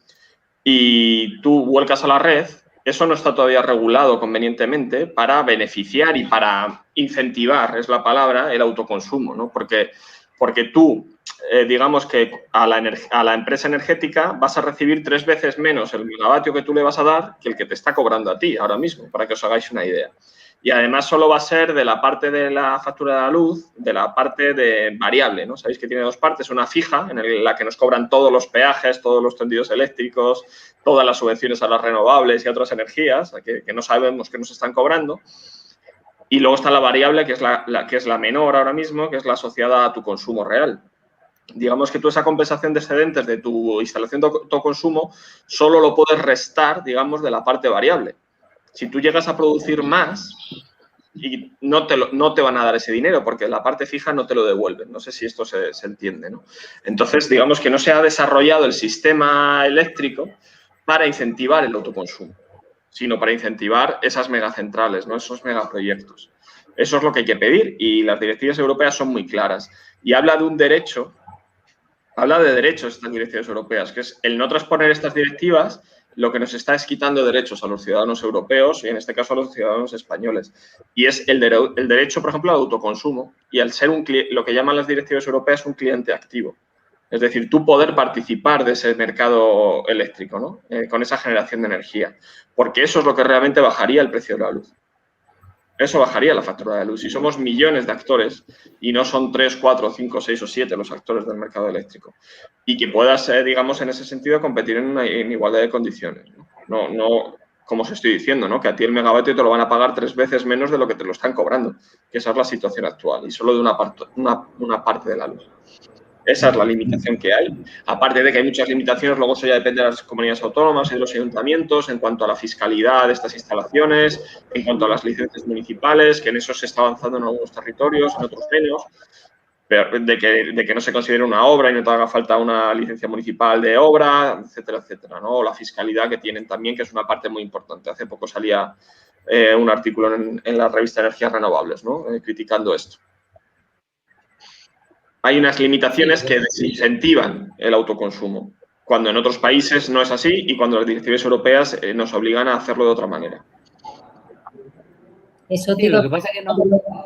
y tú vuelcas a la red, eso no está todavía regulado convenientemente para beneficiar y para incentivar, es la palabra, el autoconsumo, ¿no? Porque tú, digamos que a la empresa energética vas a recibir 3 veces menos el megavatio que tú le vas a dar que el que te está cobrando a ti ahora mismo, para que os hagáis una idea. Y además solo va a ser de la parte de la factura de la luz, de la parte de variable, ¿no? Sabéis que tiene 2 partes, una fija, en la que nos cobran todos los peajes, todos los tendidos eléctricos, todas las subvenciones a las renovables y a otras energías que no sabemos que nos están cobrando. Y luego está la variable, que es la menor ahora mismo, que es la asociada a tu consumo real. Digamos que tú esa compensación de excedentes de tu instalación de autoconsumo solo lo puedes restar, digamos, de la parte variable. Si tú llegas a producir más, y no te van a dar ese dinero porque la parte fija no te lo devuelven. No sé si esto se entiende, ¿no? Entonces, digamos que no se ha desarrollado el sistema eléctrico para incentivar el autoconsumo, sino para incentivar esas megacentrales, ¿no? Esos megaproyectos. Eso es lo que hay que pedir y las directivas europeas son muy claras. Y habla de un derecho, habla de derechos estas directivas europeas, que es el no transponer estas directivas. Lo que nos está es quitando derechos a los ciudadanos europeos y, en este caso, a los ciudadanos españoles. Y es el derecho, por ejemplo, al autoconsumo y al ser lo que llaman las directivas europeas un cliente activo. Es decir, tú poder participar de ese mercado eléctrico, ¿no? Con esa generación de energía. Porque eso es lo que realmente bajaría el precio de la luz. Eso bajaría la factura de la luz. Y somos millones de actores y no son 3, 4, 5, 6 o 7 los actores del mercado eléctrico. Y que puedas, digamos, en ese sentido, competir en igualdad de condiciones. No, como os estoy diciendo, ¿no? Que a ti el megavatio te lo van a pagar 3 veces menos de lo que te lo están cobrando. Que esa es la situación actual y solo de una parte de la luz. Esa es la limitación que hay. Aparte de que hay muchas limitaciones, luego eso ya depende de las comunidades autónomas y de los ayuntamientos en cuanto a la fiscalidad de estas instalaciones, en cuanto a las licencias municipales, que en eso se está avanzando en algunos territorios, en otros menos, pero de que no se considere una obra y no te haga falta una licencia municipal de obra, etcétera, etcétera, ¿no? O la fiscalidad que tienen también, que es una parte muy importante. Hace poco salía un artículo en la revista Energías Renovables, ¿no? Criticando esto. Hay unas limitaciones que desincentivan el autoconsumo, cuando en otros países no es así y cuando las directivas europeas nos obligan a hacerlo de otra manera. Eso Sí, lo que pasa es que no...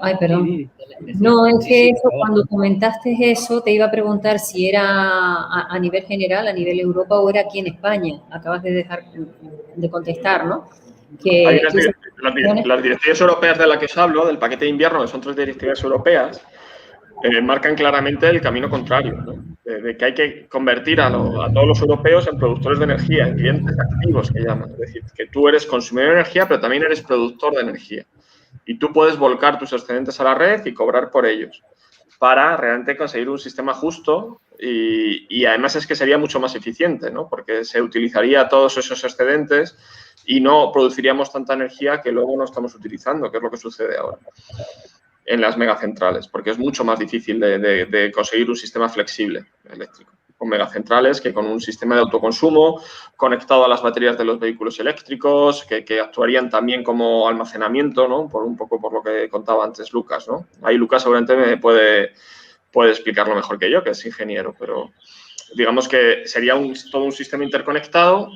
Ay, perdón. No, es que eso, cuando comentaste eso, te iba a preguntar si era a nivel general, a nivel Europa o era aquí en España. Acabas de dejar de contestar, ¿no? Hay las directivas europeas de las que os hablo, del paquete de invierno, que son 3 directivas europeas, marcan claramente el camino contrario, ¿no? De que hay que convertir a todos los europeos en productores de energía, en clientes activos, que llaman. Es decir, que tú eres consumidor de energía, pero también eres productor de energía. Y tú puedes volcar tus excedentes a la red y cobrar por ellos para realmente conseguir un sistema justo y además es que sería mucho más eficiente, ¿no? Porque se utilizaría todos esos excedentes y no produciríamos tanta energía que luego no estamos utilizando, que es lo que sucede ahora en las megacentrales, porque es mucho más difícil de conseguir un sistema flexible eléctrico con megacentrales que con un sistema de autoconsumo conectado a las baterías de los vehículos eléctricos, que actuarían también como almacenamiento, ¿no? Un poco por lo que contaba antes Lucas, ¿no? Ahí Lucas seguramente me puede explicarlo mejor que yo, que es ingeniero, pero digamos que sería todo un sistema interconectado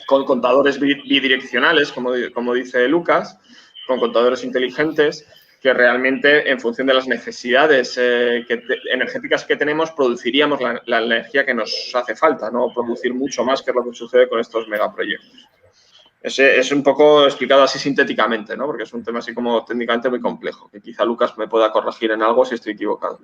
con contadores bidireccionales, como dice Lucas, con contadores inteligentes que realmente, en función de las necesidades energéticas que tenemos, produciríamos la energía que nos hace falta, no producir mucho más, que es lo que sucede con estos megaproyectos. Es un poco explicado así sintéticamente, ¿no? Porque es un tema así como técnicamente muy complejo, que quizá Lucas me pueda corregir en algo si estoy equivocado.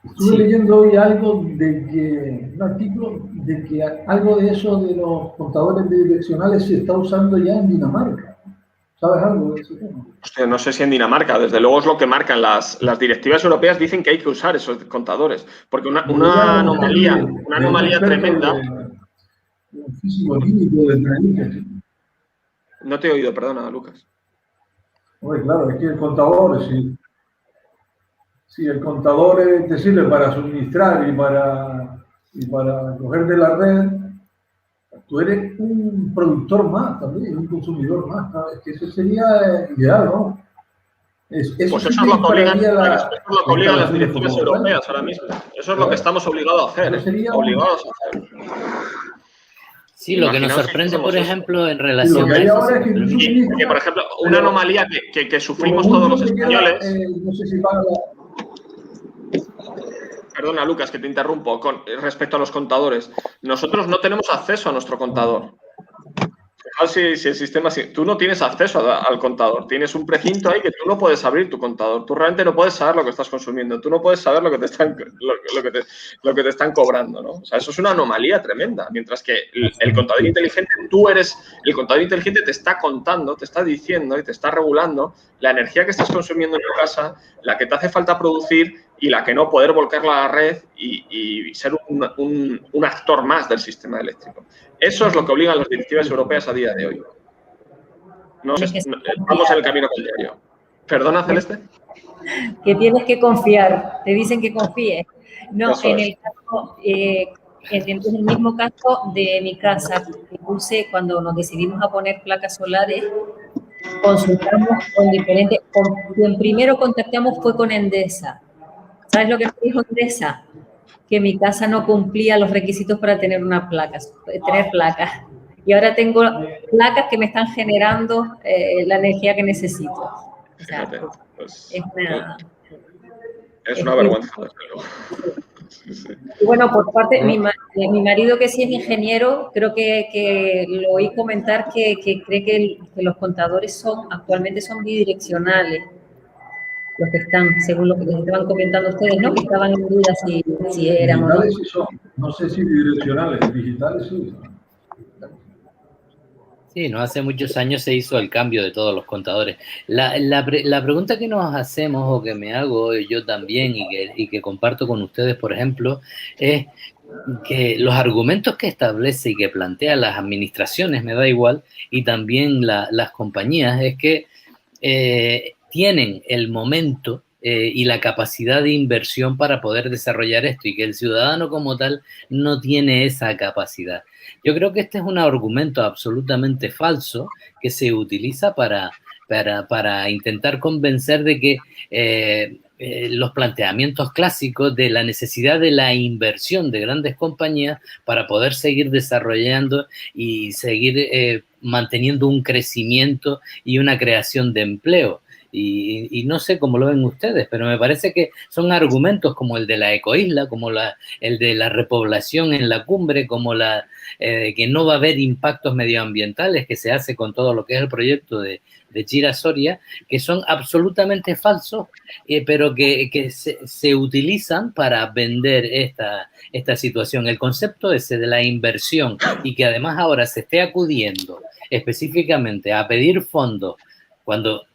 Estuve leyendo hoy algo un artículo de que algo de eso de los contadores bidireccionales se está usando ya en Dinamarca. ¿Sabes algo de ese tema? Hostia, no sé si en Dinamarca, desde luego es lo que marcan las directivas europeas, dicen que hay que usar esos contadores, porque una anomalía tremenda. Un físico límite de Dinamarca. No te he oído, perdona, Lucas. Oye, claro, es que el contador, si el contador te sirve para suministrar y para coger de la red, tú eres un productor más también, un consumidor más. Es que eso sería ideal, ¿no? Pues eso es lo que obligan las directivas europeas ahora mismo. Eso es lo que estamos obligados a hacer. Sí, lo que nos sorprende, por ejemplo, en relación a eso... Que, por ejemplo, una anomalía que sufrimos todos los españoles... No sé si paga Perdona, Lucas, que te interrumpo. Respecto a los contadores, nosotros no tenemos acceso a nuestro contador. si el sistema, si tú no tienes acceso al contador, tienes un precinto ahí que tú no puedes abrir tu contador, tú realmente no puedes saber lo que estás consumiendo, tú no puedes saber lo que te están cobrando, ¿no? O sea, eso es una anomalía tremenda, mientras que el contador inteligente, el contador inteligente te está contando, te está diciendo y te está regulando la energía que estás consumiendo en tu casa, la que te hace falta producir y la que no, poder volcarla a la red y ser un actor más del sistema eléctrico. Eso es lo que obligan las directivas europeas a día de hoy. Vamos en el camino contrario. ¿Perdona, Celeste? Que tienes que confiar, te dicen que confíes. No, Eso en es. el caso, en el mismo caso de mi casa, que puse cuando nos decidimos a poner placas solares, consultamos con diferentes, quien primero contactamos fue con Endesa. ¿Sabes lo que me dijo Endesa? Que mi casa no cumplía los requisitos para tener placas. Y ahora tengo placas que me están generando la energía que necesito. O sea, Fíjate, pues, es una vergüenza. Sí. Y bueno, por parte de mi marido, que sí es ingeniero, creo que lo oí comentar que cree que los contadores actualmente son bidireccionales. Los que están, según lo que les estaban comentando ustedes, ¿no? Que estaban en duda si éramos. Digitales sí son, no sé si bidireccionales, digitales sí. Sí, no hace muchos años se hizo el cambio de todos los contadores. La pregunta que nos hacemos o que me hago yo también y que comparto con ustedes, por ejemplo, es que los argumentos que establece y que plantea las administraciones, me da igual, y también las compañías, es que tienen el momento y la capacidad de inversión para poder desarrollar esto y que el ciudadano como tal no tiene esa capacidad. Yo creo que este es un argumento absolutamente falso que se utiliza para intentar convencer de que los planteamientos clásicos de la necesidad de la inversión de grandes compañías para poder seguir desarrollando y seguir manteniendo un crecimiento y una creación de empleo. Y no sé cómo lo ven ustedes, pero me parece que son argumentos como el de la ecoisla, como el de la repoblación en la cumbre, como que no va a haber impactos medioambientales que se hace con todo lo que es el proyecto de Chira Soria, que son absolutamente falsos, pero que se utilizan para vender esta situación. El concepto ese de la inversión y que además ahora se esté acudiendo específicamente a pedir fondos cuando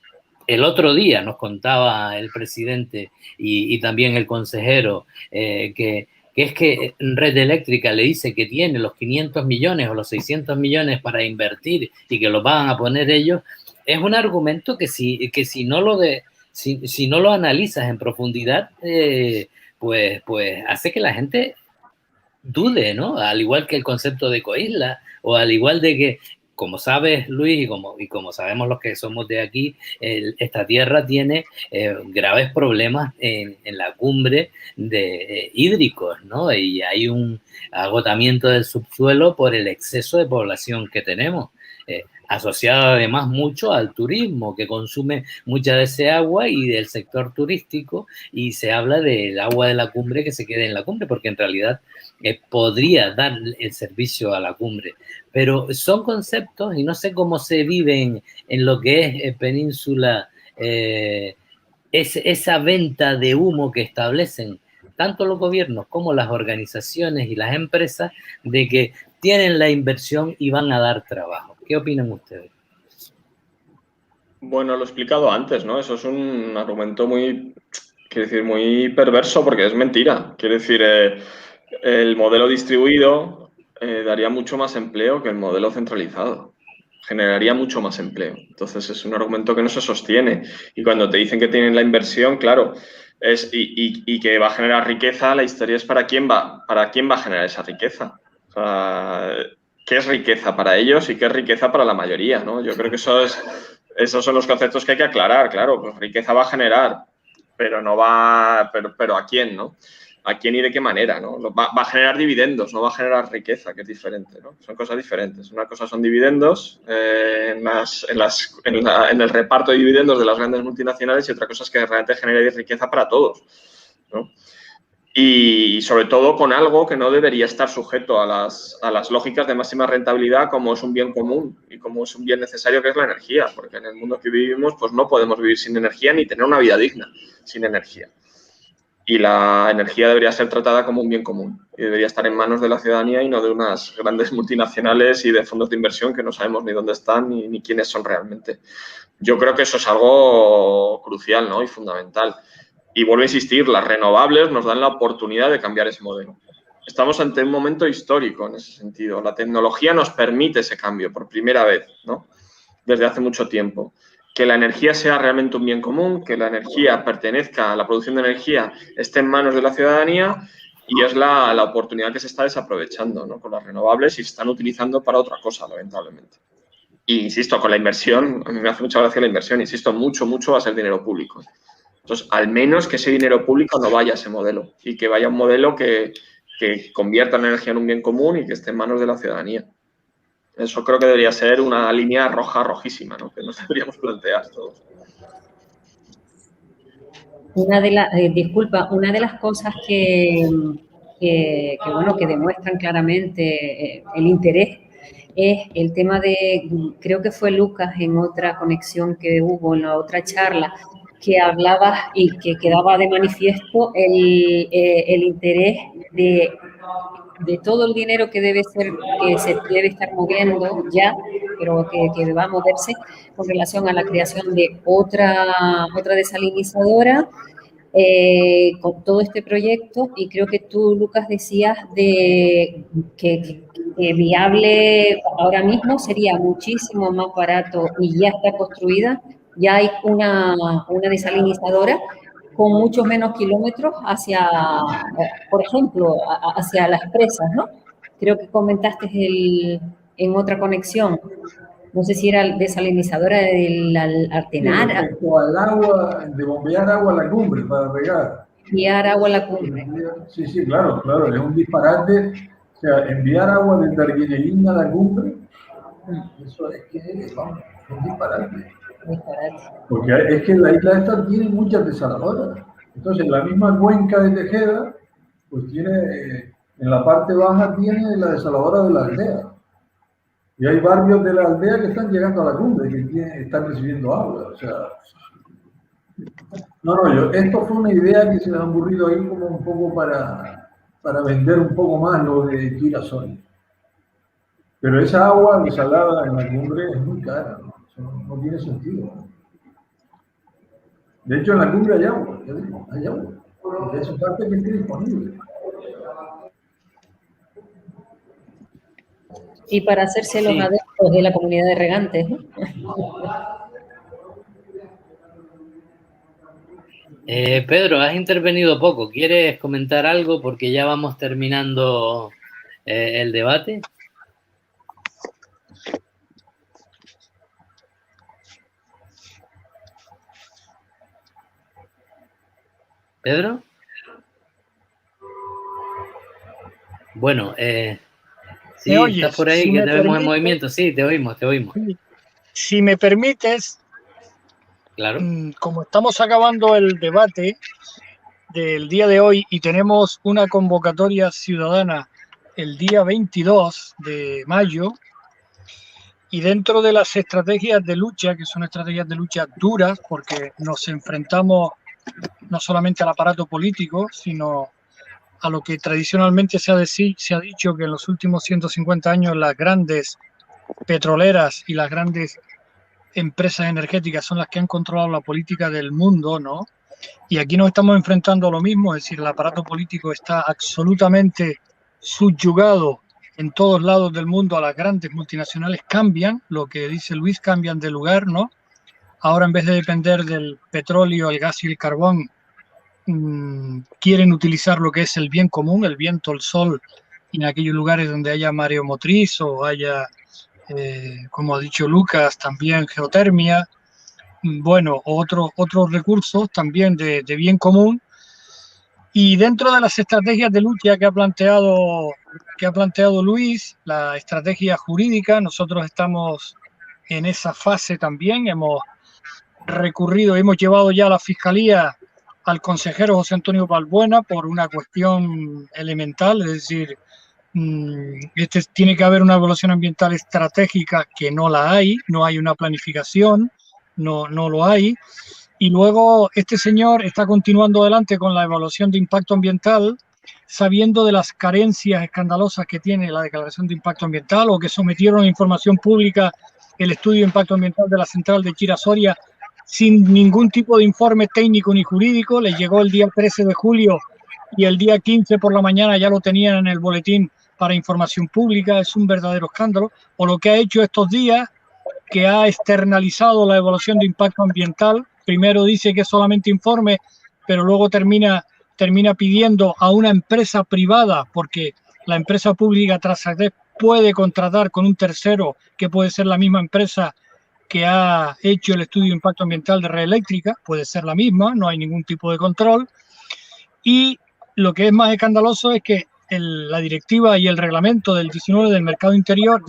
el otro día nos contaba el presidente y también el consejero que es que Red Eléctrica le dice que tiene los 500 millones o los 600 millones para invertir y que los van a poner ellos, es un argumento que si no lo analizas en profundidad, pues hace que la gente dude, ¿no? Al igual que el concepto de ecoisla o al igual de que, como sabes, Luis, y como sabemos los que somos de aquí, esta tierra tiene graves problemas en la cumbre de hídricos, ¿no? Y hay un agotamiento del subsuelo por el exceso de población que tenemos, asociado además mucho al turismo, que consume mucha de ese agua y del sector turístico, y se habla del agua de la cumbre que se quede en la cumbre, porque en realidad podría dar el servicio a la cumbre. Pero son conceptos y no sé cómo se viven en lo que es Península, esa venta de humo que establecen tanto los gobiernos como las organizaciones y las empresas de que tienen la inversión y van a dar trabajo. ¿Qué opinan ustedes? Bueno, lo he explicado antes, ¿no? Eso es un argumento muy perverso porque es mentira. Quiere decir, el modelo distribuido daría mucho más empleo que el modelo centralizado. Generaría mucho más empleo. Entonces, es un argumento que no se sostiene. Y cuando te dicen que tienen la inversión, claro, y que va a generar riqueza, la historia es para quién va a generar esa riqueza. O sea, ¿qué es riqueza para ellos y qué es riqueza para la mayoría, ¿no? Yo creo que esos son los conceptos que hay que aclarar, claro. Pues riqueza va a generar, pero no va, pero ¿a quién, no? ¿A quién y de qué manera, no? Va a generar dividendos, no va a generar riqueza, que es diferente, ¿no? Son cosas diferentes. Una cosa son dividendos en el reparto de dividendos de las grandes multinacionales y otra cosa es que realmente genere riqueza para todos, ¿no? y sobre todo con algo que no debería estar sujeto a las lógicas de máxima rentabilidad, como es un bien común y como es un bien necesario, que es la energía, porque en el mundo que vivimos pues no podemos vivir sin energía ni tener una vida digna sin energía. Y la energía debería ser tratada como un bien común y debería estar en manos de la ciudadanía y no de unas grandes multinacionales y de fondos de inversión que no sabemos ni dónde están ni quiénes son realmente. Yo creo que eso es algo crucial, ¿no? Y fundamental. Y vuelvo a insistir, las renovables nos dan la oportunidad de cambiar ese modelo. Estamos ante un momento histórico en ese sentido. La tecnología nos permite ese cambio por primera vez, ¿no? Desde hace mucho tiempo. Que la energía sea realmente un bien común, que la energía pertenezca a la producción de energía, esté en manos de la ciudadanía, y es la oportunidad que se está desaprovechando, ¿no? Con las renovables, y se están utilizando para otra cosa, lamentablemente. Y insisto, con la inversión, a mí me hace mucha gracia la inversión, insisto, mucho va a ser dinero público. Entonces, al menos que ese dinero público no vaya a ese modelo y que vaya a un modelo que convierta la energía en un bien común y que esté en manos de la ciudadanía. Eso creo que debería ser una línea roja, rojísima, ¿no? Que nos deberíamos plantear todos. Una de las cosas que demuestran claramente el interés es el tema de, creo que fue Lucas en otra conexión que hubo, en la otra charla, que hablaba y que quedaba de manifiesto el interés de todo el dinero que se debe estar moviendo ya, pero que va a moverse con relación a la creación de otra desalinizadora, con todo este proyecto. Y creo que tú, Lucas, decías de que viable ahora mismo sería muchísimo más barato y ya está construida, ya hay una desalinizadora con muchos menos kilómetros hacia, por ejemplo, hacia las presas, ¿no? Creo que comentaste en otra conexión, no sé si era desalinizadora del Artenar. Sí, respecto al agua, de bombear agua a la cumbre para regar. Enviar agua a la cumbre. Sí, claro, es un disparate. O sea, enviar agua desde Arguineguín a la cumbre, eso es que, vamos, es un disparate. Porque es que la isla esta tiene muchas desaladoras. Entonces, la misma cuenca de Tejeda, pues tiene, en la parte baja tiene la desaladora de la aldea. Y hay barrios de la aldea que están llegando a la cumbre, que están recibiendo agua. O sea, esto fue una idea que se me ha ocurrido ahí como un poco para vender un poco más lo de girasol. Pero esa agua desalada en la cumbre es muy cara, ¿no? Eso no tiene sentido. De hecho, en la cumbre hay agua, ya digo, hay agua. De esa parte que esté disponible. Y para hacerse los adeptos de la comunidad de regantes, ¿no? Pedro, has intervenido poco. ¿Quieres comentar algo? Porque ya vamos terminando el debate. ¿Pedro? Bueno, sí, estás por ahí, que te vemos en movimiento. Sí, te oímos. Si me permites, claro. Como estamos acabando el debate del día de hoy y tenemos una convocatoria ciudadana el día 22 de mayo, y dentro de las estrategias de lucha, que son estrategias de lucha duras, porque nos enfrentamos no solamente al aparato político, sino a lo que tradicionalmente se ha dicho que en los últimos 150 años las grandes petroleras y las grandes empresas energéticas son las que han controlado la política del mundo, ¿no? Y aquí nos estamos enfrentando a lo mismo, es decir, el aparato político está absolutamente subyugado en todos lados del mundo a las grandes multinacionales. Cambian, lo que dice Luis, cambian de lugar, ¿no? Ahora, en vez de depender del petróleo, el gas y el carbón, quieren utilizar lo que es el bien común, el viento, el sol, en aquellos lugares donde haya mareomotriz o haya, como ha dicho Lucas, también geotermia, bueno, otros recursos también de bien común. Y dentro de las estrategias de lucha que ha planteado Luis, la estrategia jurídica, nosotros estamos en esa fase también. Hemos recurrido, hemos llevado ya a la Fiscalía al consejero José Antonio Balbuena por una cuestión elemental, es decir, tiene que haber una evaluación ambiental estratégica que no la hay, no hay una planificación, no lo hay. Y luego este señor está continuando adelante con la evaluación de impacto ambiental, sabiendo de las carencias escandalosas que tiene la declaración de impacto ambiental, o que sometieron a información pública el estudio de impacto ambiental de la central de Chira-Soria sin ningún tipo de informe técnico ni jurídico. Les llegó el día 13 de julio y el día 15 por la mañana ya lo tenían en el boletín para información pública. Es un verdadero escándalo. O lo que ha hecho estos días, que ha externalizado la evaluación de impacto ambiental. Primero dice que es solamente informe, pero luego termina pidiendo a una empresa privada, porque la empresa pública Trasadet puede contratar con un tercero, que puede ser la misma empresa que ha hecho el estudio de impacto ambiental de Red Eléctrica, puede ser la misma, no hay ningún tipo de control. Y lo que es más escandaloso es que la directiva y el reglamento del 19 del mercado interior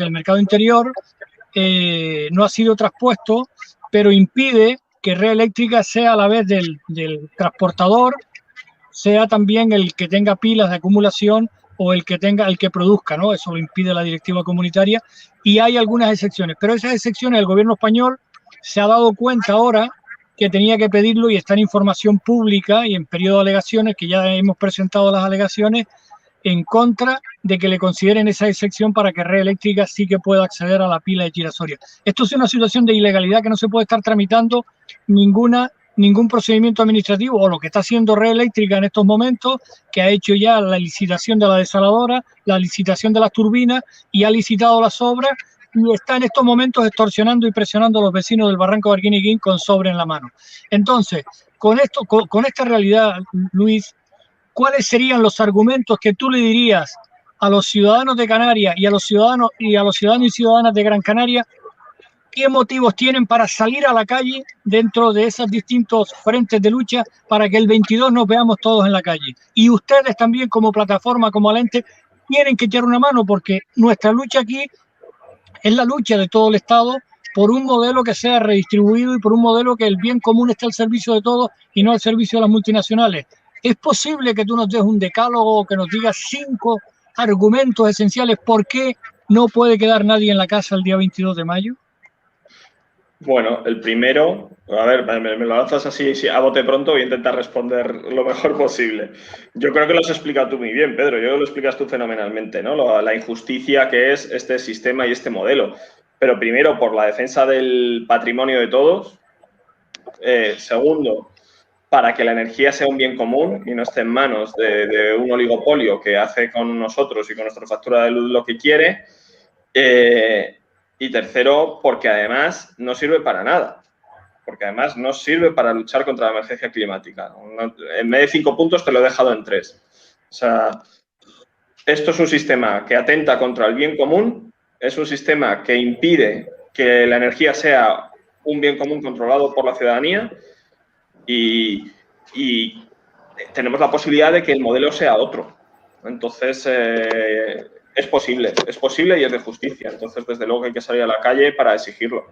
no ha sido traspuesto, pero impide que Red Eléctrica sea a la vez del transportador, sea también el que tenga pilas de acumulación o el que produzca, ¿no? Eso lo impide la directiva comunitaria, y hay algunas excepciones, pero esas excepciones el gobierno español se ha dado cuenta ahora que tenía que pedirlo, y está en información pública y en periodo de alegaciones, que ya hemos presentado las alegaciones en contra de que le consideren esa excepción para que Red Eléctrica sí que pueda acceder a la pila de Chira-Soria. Esto es una situación de ilegalidad que no se puede estar tramitando ningún procedimiento administrativo, o lo que está haciendo Red Eléctrica en estos momentos, que ha hecho ya la licitación de la desaladora, la licitación de las turbinas, y ha licitado las obras, y está en estos momentos extorsionando y presionando a los vecinos del Barranco de Arguineguín con sobre en la mano. Entonces, con esta realidad, Luis, ¿cuáles serían los argumentos que tú le dirías a los ciudadanos de Canarias y a los ciudadanos y ciudadanas de Gran Canaria? ¿Qué motivos tienen para salir a la calle dentro de esos distintos frentes de lucha para que el 22 nos veamos todos en la calle? Y ustedes también, como plataforma, como Alente, tienen que echar una mano, porque nuestra lucha aquí es la lucha de todo el Estado por un modelo que sea redistribuido y por un modelo que el bien común esté al servicio de todos y no al servicio de las multinacionales. ¿Es posible que tú nos des un decálogo, que nos digas 5 argumentos esenciales por qué no puede quedar nadie en la casa el día 22 de mayo? Bueno, el primero, a ver, me lo lanzas así a bote pronto, voy a intentar responder lo mejor posible. Yo creo que lo has explicado tú muy bien, Pedro, yo creo que lo explicas tú fenomenalmente, ¿no? La injusticia que es este sistema y este modelo. Pero primero, por la defensa del patrimonio de todos. Segundo, para que la energía sea un bien común y no esté en manos de un oligopolio que hace con nosotros y con nuestra factura de luz lo que quiere. Y tercero, porque además no sirve para nada. Porque además no sirve para luchar contra la emergencia climática. En vez de 5 puntos te lo he dejado en 3. O sea, esto es un sistema que atenta contra el bien común, es un sistema que impide que la energía sea un bien común controlado por la ciudadanía, y tenemos la posibilidad de que el modelo sea otro. Entonces, es posible y es de justicia. Entonces, desde luego que hay que salir a la calle para exigirlo.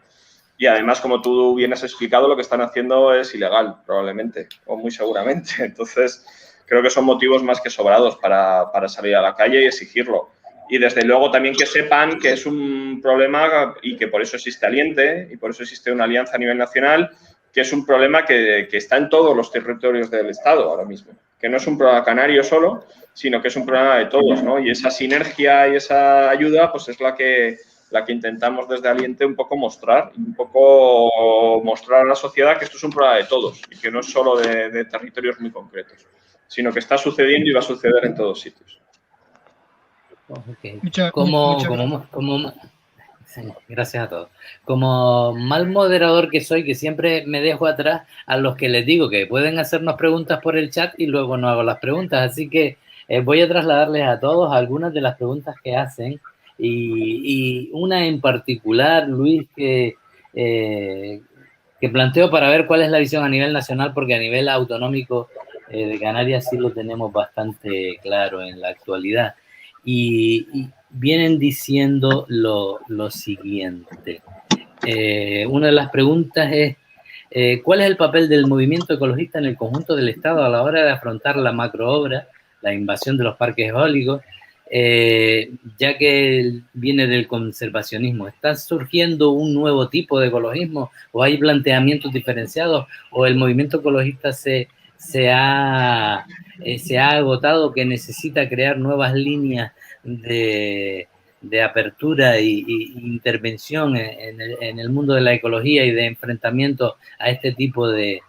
Y además, como tú bien has explicado, lo que están haciendo es ilegal, probablemente, o muy seguramente. Entonces, creo que son motivos más que sobrados para salir a la calle y exigirlo. Y desde luego también que sepan que es un problema y que por eso existe Aliente y por eso existe una alianza a nivel nacional, que es un problema que está en todos los territorios del Estado ahora mismo. Que no es un problema canario solo, sino que es un problema de todos, ¿no? Y esa sinergia y esa ayuda, pues es la que intentamos desde Aliente un poco mostrar a la sociedad que esto es un problema de todos y que no es solo de territorios muy concretos, sino que está sucediendo y va a suceder en todos sitios. Okay. Sí, gracias a todos. Como mal moderador que soy, que siempre me dejo atrás a los que les digo que pueden hacernos preguntas por el chat y luego no hago las preguntas, así que voy a trasladarles a todos algunas de las preguntas que hacen, y una en particular, Luis, que planteo para ver cuál es la visión a nivel nacional, porque a nivel autonómico de Canarias sí lo tenemos bastante claro en la actualidad. Y vienen diciendo lo siguiente. Una de las preguntas es, ¿Cuál es el papel del movimiento ecologista en el conjunto del Estado a la hora de afrontar la macroobra, la invasión de los parques eólicos, ya que viene del conservacionismo? ¿Está surgiendo un nuevo tipo de ecologismo o hay planteamientos diferenciados o el movimiento ecologista se ha agotado, que necesita crear nuevas líneas de apertura e intervención en el mundo de la ecología y de enfrentamiento a este tipo de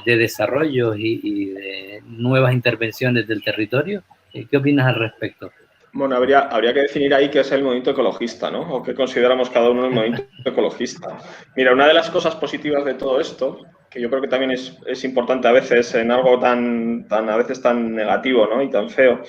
desarrollos y de nuevas intervenciones del territorio? ¿Qué opinas al respecto? Bueno, habría que definir ahí qué es el movimiento ecologista, ¿no? O qué consideramos cada uno el movimiento ecologista. Mira, una de las cosas positivas de todo esto, que yo creo que también es importante a veces en algo tan a veces tan negativo, ¿no? Y tan feo,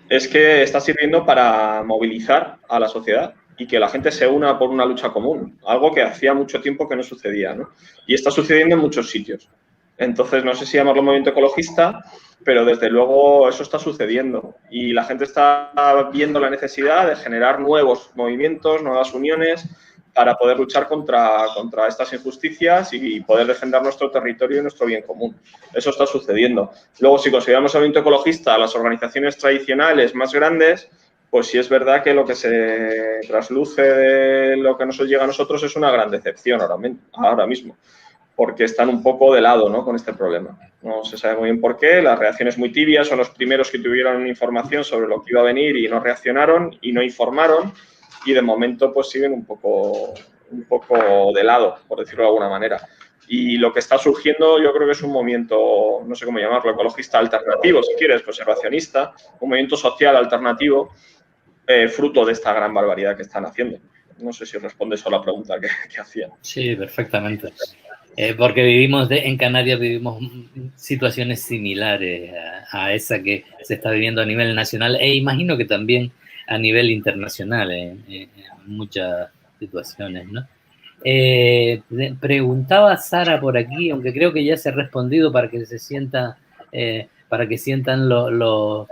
es que está sirviendo para movilizar a la sociedad y que la gente se una por una lucha común, algo que hacía mucho tiempo que no sucedía, ¿no? Y está sucediendo en muchos sitios. Entonces, no sé si llamarlo movimiento ecologista, pero desde luego eso está sucediendo y la gente está viendo la necesidad de generar nuevos movimientos, nuevas uniones para poder luchar contra estas injusticias y poder defender nuestro territorio y nuestro bien común. Eso está sucediendo. Luego, si consideramos el movimiento ecologista a las organizaciones tradicionales más grandes, pues sí es verdad que lo que se trasluce de lo que nos llega a nosotros es una gran decepción ahora mismo, porque están un poco de lado, ¿no?, con este problema. No se sabe muy bien por qué, las reacciones muy tibias, son los primeros que tuvieron información sobre lo que iba a venir y no reaccionaron y no informaron, y de momento pues siguen un poco de lado, por decirlo de alguna manera. Y lo que está surgiendo yo creo que es un movimiento, no sé cómo llamarlo, ecologista alternativo, si quieres, conservacionista, un movimiento social alternativo, fruto de esta gran barbaridad que están haciendo. No sé si responde eso a la pregunta que hacía. Sí, perfectamente. Porque en Canarias vivimos situaciones similares a esa que se está viviendo a nivel nacional e imagino que también a nivel internacional en muchas situaciones, ¿no? Preguntaba Sara por aquí, aunque creo que ya se ha respondido para que se sienta, para que sientan los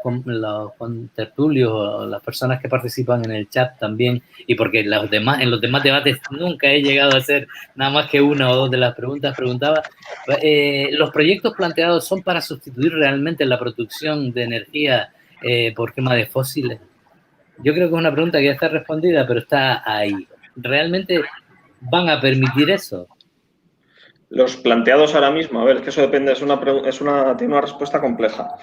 contertulios o las personas que participan en el chat también, y porque en los demás debates nunca he llegado a hacer nada más que una o dos de las preguntas. Preguntaba, ¿los proyectos planteados son para sustituir realmente la producción de energía por quema de fósiles? Yo creo que es una pregunta que ya está respondida, pero está ahí. ¿Realmente van a permitir eso? Los planteados ahora mismo, a ver, es que eso depende, tiene una respuesta compleja.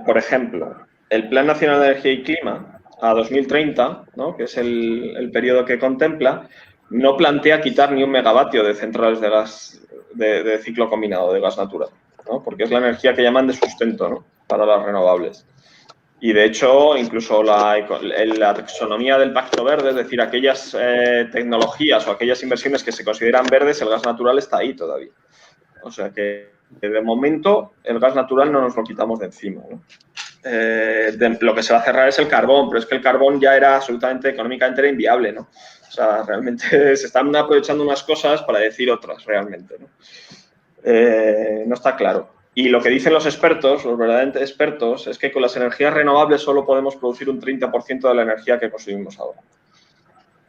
Por ejemplo, el Plan Nacional de Energía y Clima a 2030, ¿no?, que es el periodo que contempla, no plantea quitar ni un megavatio de centrales de gas de ciclo combinado de gas natural, ¿no?, porque es la energía que llaman de sustento, ¿no?, para las renovables. Y, de hecho, incluso la taxonomía del Pacto Verde, es decir, aquellas tecnologías o aquellas inversiones que se consideran verdes, el gas natural está ahí todavía. O sea que, de momento, el gas natural no nos lo quitamos de encima, ¿no? Lo que se va a cerrar es el carbón, pero es que el carbón ya era absolutamente, económicamente era inviable, ¿no? O sea, realmente se están aprovechando unas cosas para decir otras, realmente, ¿no? No está claro. Y lo que dicen los expertos, los verdaderamente expertos, es que con las energías renovables solo podemos producir un 30% de la energía que consumimos ahora,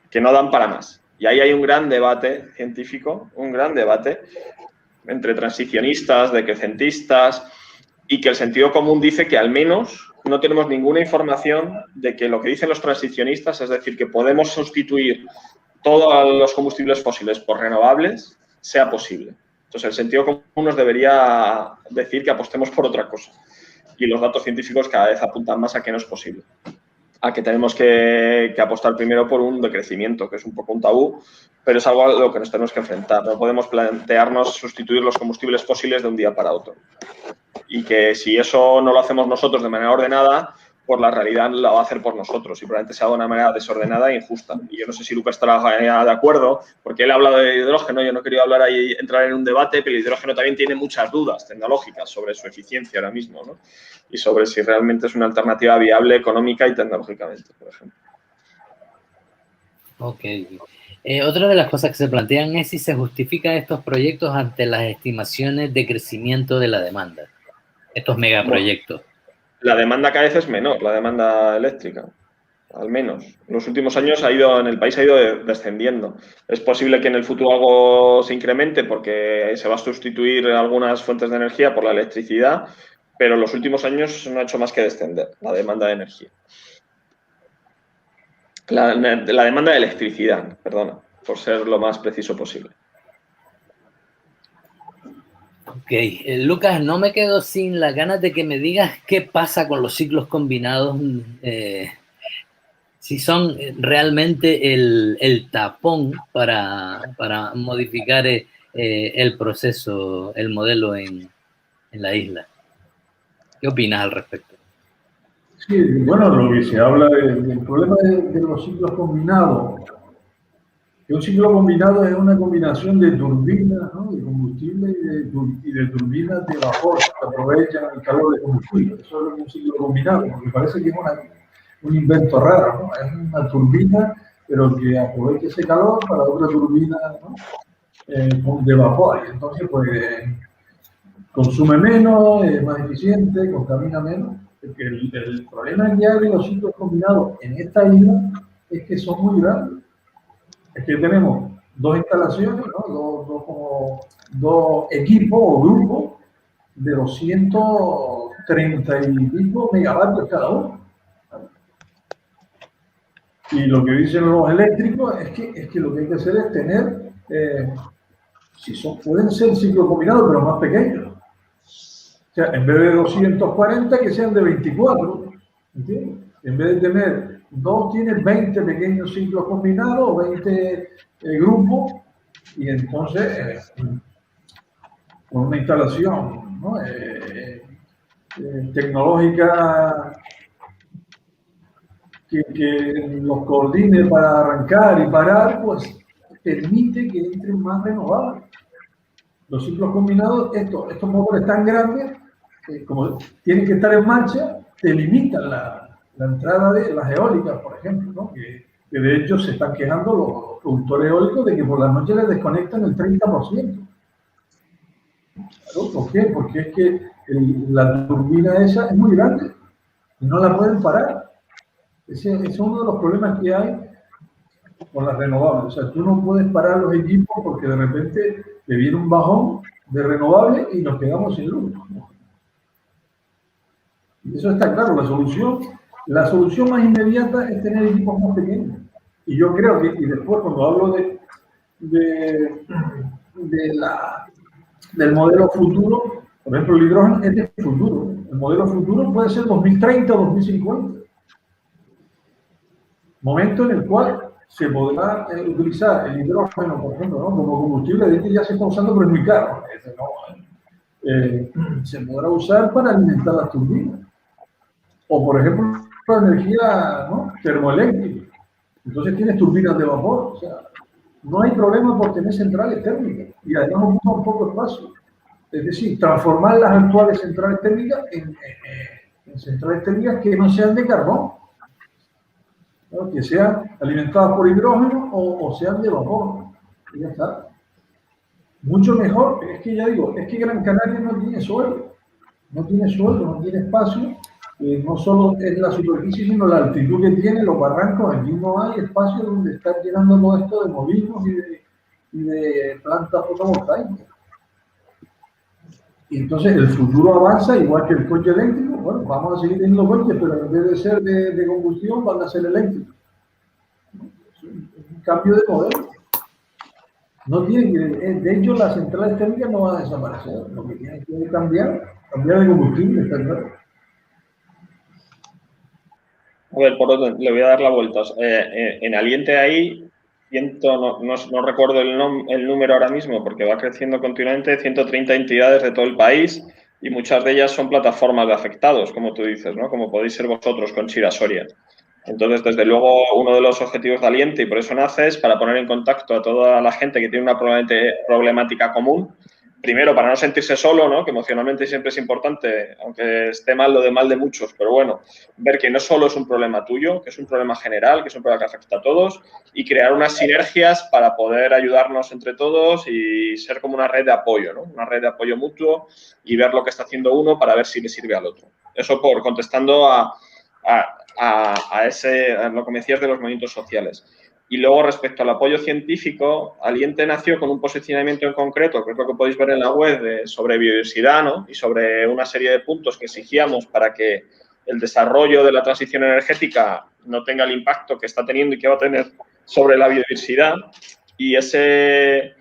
que no dan para más. Y ahí hay un gran debate científico, un gran debate entre transicionistas, decrecentistas, y que el sentido común dice que al menos no tenemos ninguna información de que lo que dicen los transicionistas, es decir, que podemos sustituir todos los combustibles fósiles por renovables, sea posible. Entonces, el sentido común nos debería decir que apostemos por otra cosa. Y los datos científicos cada vez apuntan más a que no es posible. A que tenemos que apostar primero por un decrecimiento, que es un poco un tabú, pero es algo a lo que nos tenemos que enfrentar. No podemos plantearnos sustituir los combustibles fósiles de un día para otro. Y que si eso no lo hacemos nosotros de manera ordenada, pues la realidad la va a hacer por nosotros y probablemente sea de una manera desordenada e injusta. Y yo no sé si Lucas estará de acuerdo, porque él ha hablado de hidrógeno, yo no quería entrar en un debate, pero el hidrógeno también tiene muchas dudas tecnológicas sobre su eficiencia ahora mismo, ¿no? Y sobre si realmente es una alternativa viable económica y tecnológicamente, por ejemplo. Ok. Otra de las cosas que se plantean es si se justifican estos proyectos ante las estimaciones de crecimiento de la demanda, estos megaproyectos. La demanda cada vez es menor, la demanda eléctrica. al menos. En los últimos años en el país ha ido descendiendo. Es posible que en el futuro algo se incremente porque se va a sustituir algunas fuentes de energía por la electricidad, pero en los últimos años no ha hecho más que descender la demanda de energía. La demanda de electricidad, perdona, por ser lo más preciso posible. Ok, Lucas, no me quedo sin las ganas de que me digas qué pasa con los ciclos combinados, si son realmente el tapón para modificar el proceso, el modelo en la isla. ¿Qué opinas al respecto? Sí, bueno, lo que se habla del problema de los ciclos combinados. Que un ciclo combinado es una combinación de turbinas, ¿no?, de combustible y de turbinas de vapor que aprovechan el calor de combustible. Eso es lo que es un ciclo combinado, porque parece que es un invento raro, ¿no? Es una turbina, pero que aprovecha ese calor para otra turbina, ¿no?, de vapor. Y entonces, pues, consume menos, es más eficiente, contamina menos. Porque el problema ya de los ciclos combinados en esta isla es que son muy grandes. Es que tenemos dos instalaciones, ¿no?, dos equipos o grupos de 230 y pico megavatios cada uno. Y lo que dicen los eléctricos es que lo que hay que hacer es tener, pueden ser ciclos combinados, pero más pequeños. O sea, en vez de 240, que sean de 24. ¿Entiendes? En vez de tener dos, tienes 20 pequeños ciclos combinados, 20 grupos, y entonces con una instalación, ¿no?, tecnológica que los coordine para arrancar y parar, pues permite que entren más renovables. Los ciclos combinados, estos motores tan grandes, como tienen que estar en marcha, te limitan la entrada de las eólicas, por ejemplo, ¿no?, que de hecho se están quejando los productores eólicos de que por la noche les desconectan el 30%. ¿Claro? ¿Por qué? Porque es que la turbina esa es muy grande y no la pueden parar. Ese es uno de los problemas que hay con las renovables. O sea, tú no puedes parar los equipos porque de repente te viene un bajón de renovables y nos quedamos sin luz. Y eso está claro. La solución más inmediata es tener equipos más pequeños. Y yo creo que, y después cuando hablo del modelo futuro, por ejemplo, el hidrógeno es del futuro. El modelo futuro puede ser 2030 o 2050. Momento en el cual se podrá utilizar el hidrógeno, por ejemplo, ¿no?, como combustible. De hecho ya se está usando, pero es muy caro. Se podrá usar para alimentar las turbinas. O, por ejemplo, la energía, ¿no?, termoeléctrica. Entonces tienes turbinas de vapor. O sea, no hay problema por tener centrales térmicas. Y además ocupa un poco espacio. Es decir, transformar las actuales centrales térmicas en centrales térmicas que no sean de carbón, ¿no?, que sean alimentadas por hidrógeno o sean de vapor. Y ya está. Mucho mejor. Es que ya digo, es que Gran Canaria no tiene suelo. No tiene suelo, no tiene espacio. No solo es la superficie, sino la altitud que tiene, los barrancos. Aquí no hay espacio donde estar llenando todo esto de molinos y de plantas fotovoltaicas. Y entonces el futuro avanza igual que el coche eléctrico. Bueno, vamos a seguir teniendo coches, pero en vez de ser de combustión van a ser eléctricos. Es un cambio de modelo. No tiene que, de hecho, las centrales térmicas no van a desaparecer. Lo que tiene que cambiar de combustible, está claro. A ver, por otro, le voy a dar la vuelta. En Aliente hay, no recuerdo el número ahora mismo porque va creciendo continuamente, 130 entidades de todo el país y muchas de ellas son plataformas de afectados, como tú dices, ¿no?, como podéis ser vosotros con Chira Soria. Entonces, desde luego, uno de los objetivos de Aliente, y por eso nace, es para poner en contacto a toda la gente que tiene una problemática común. Primero, para no sentirse solo, ¿no?, que emocionalmente siempre es importante, aunque esté mal lo de mal de muchos, pero bueno, ver que no solo es un problema tuyo, que es un problema general, que es un problema que afecta a todos, y crear unas sinergias para poder ayudarnos entre todos y ser como una red de apoyo, ¿no?, una red de apoyo mutuo y ver lo que está haciendo uno para ver si le sirve al otro. Eso contestando a a lo que me decías de los movimientos sociales. Y luego, respecto al apoyo científico, Aliente nació con un posicionamiento en concreto, que es lo que podéis ver en la web, sobre biodiversidad, ¿no? Y sobre una serie de puntos que exigíamos para que el desarrollo de la transición energética no tenga el impacto que está teniendo y que va a tener sobre la biodiversidad. Y ese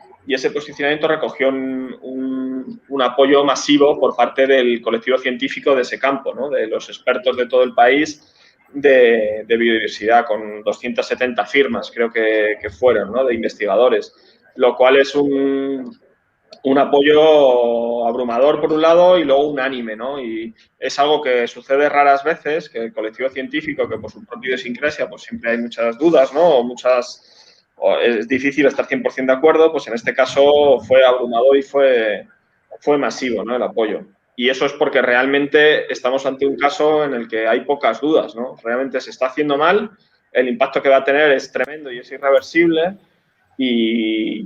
posicionamiento recogió un apoyo masivo por parte del colectivo científico de ese campo, ¿no? De los expertos de todo el país de biodiversidad, con 270 firmas, creo que fueron, ¿no? De investigadores, lo cual es un apoyo abrumador por un lado y luego unánime, ¿no? Y es algo que sucede raras veces, que el colectivo científico, que por su propia idiosincrasia, pues siempre hay muchas dudas, ¿no? O es difícil estar 100% de acuerdo, pues en este caso fue abrumador y fue masivo, ¿no? El apoyo. Y eso es porque realmente estamos ante un caso en el que hay pocas dudas, ¿no? Realmente se está haciendo mal, el impacto que va a tener es tremendo y es irreversible y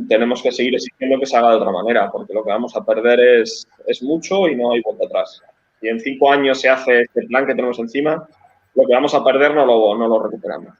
tenemos que seguir exigiendo que se haga de otra manera, porque lo que vamos a perder es mucho y no hay vuelta atrás. Si en 5 años se hace este plan que tenemos encima, lo que vamos a perder no lo recuperamos.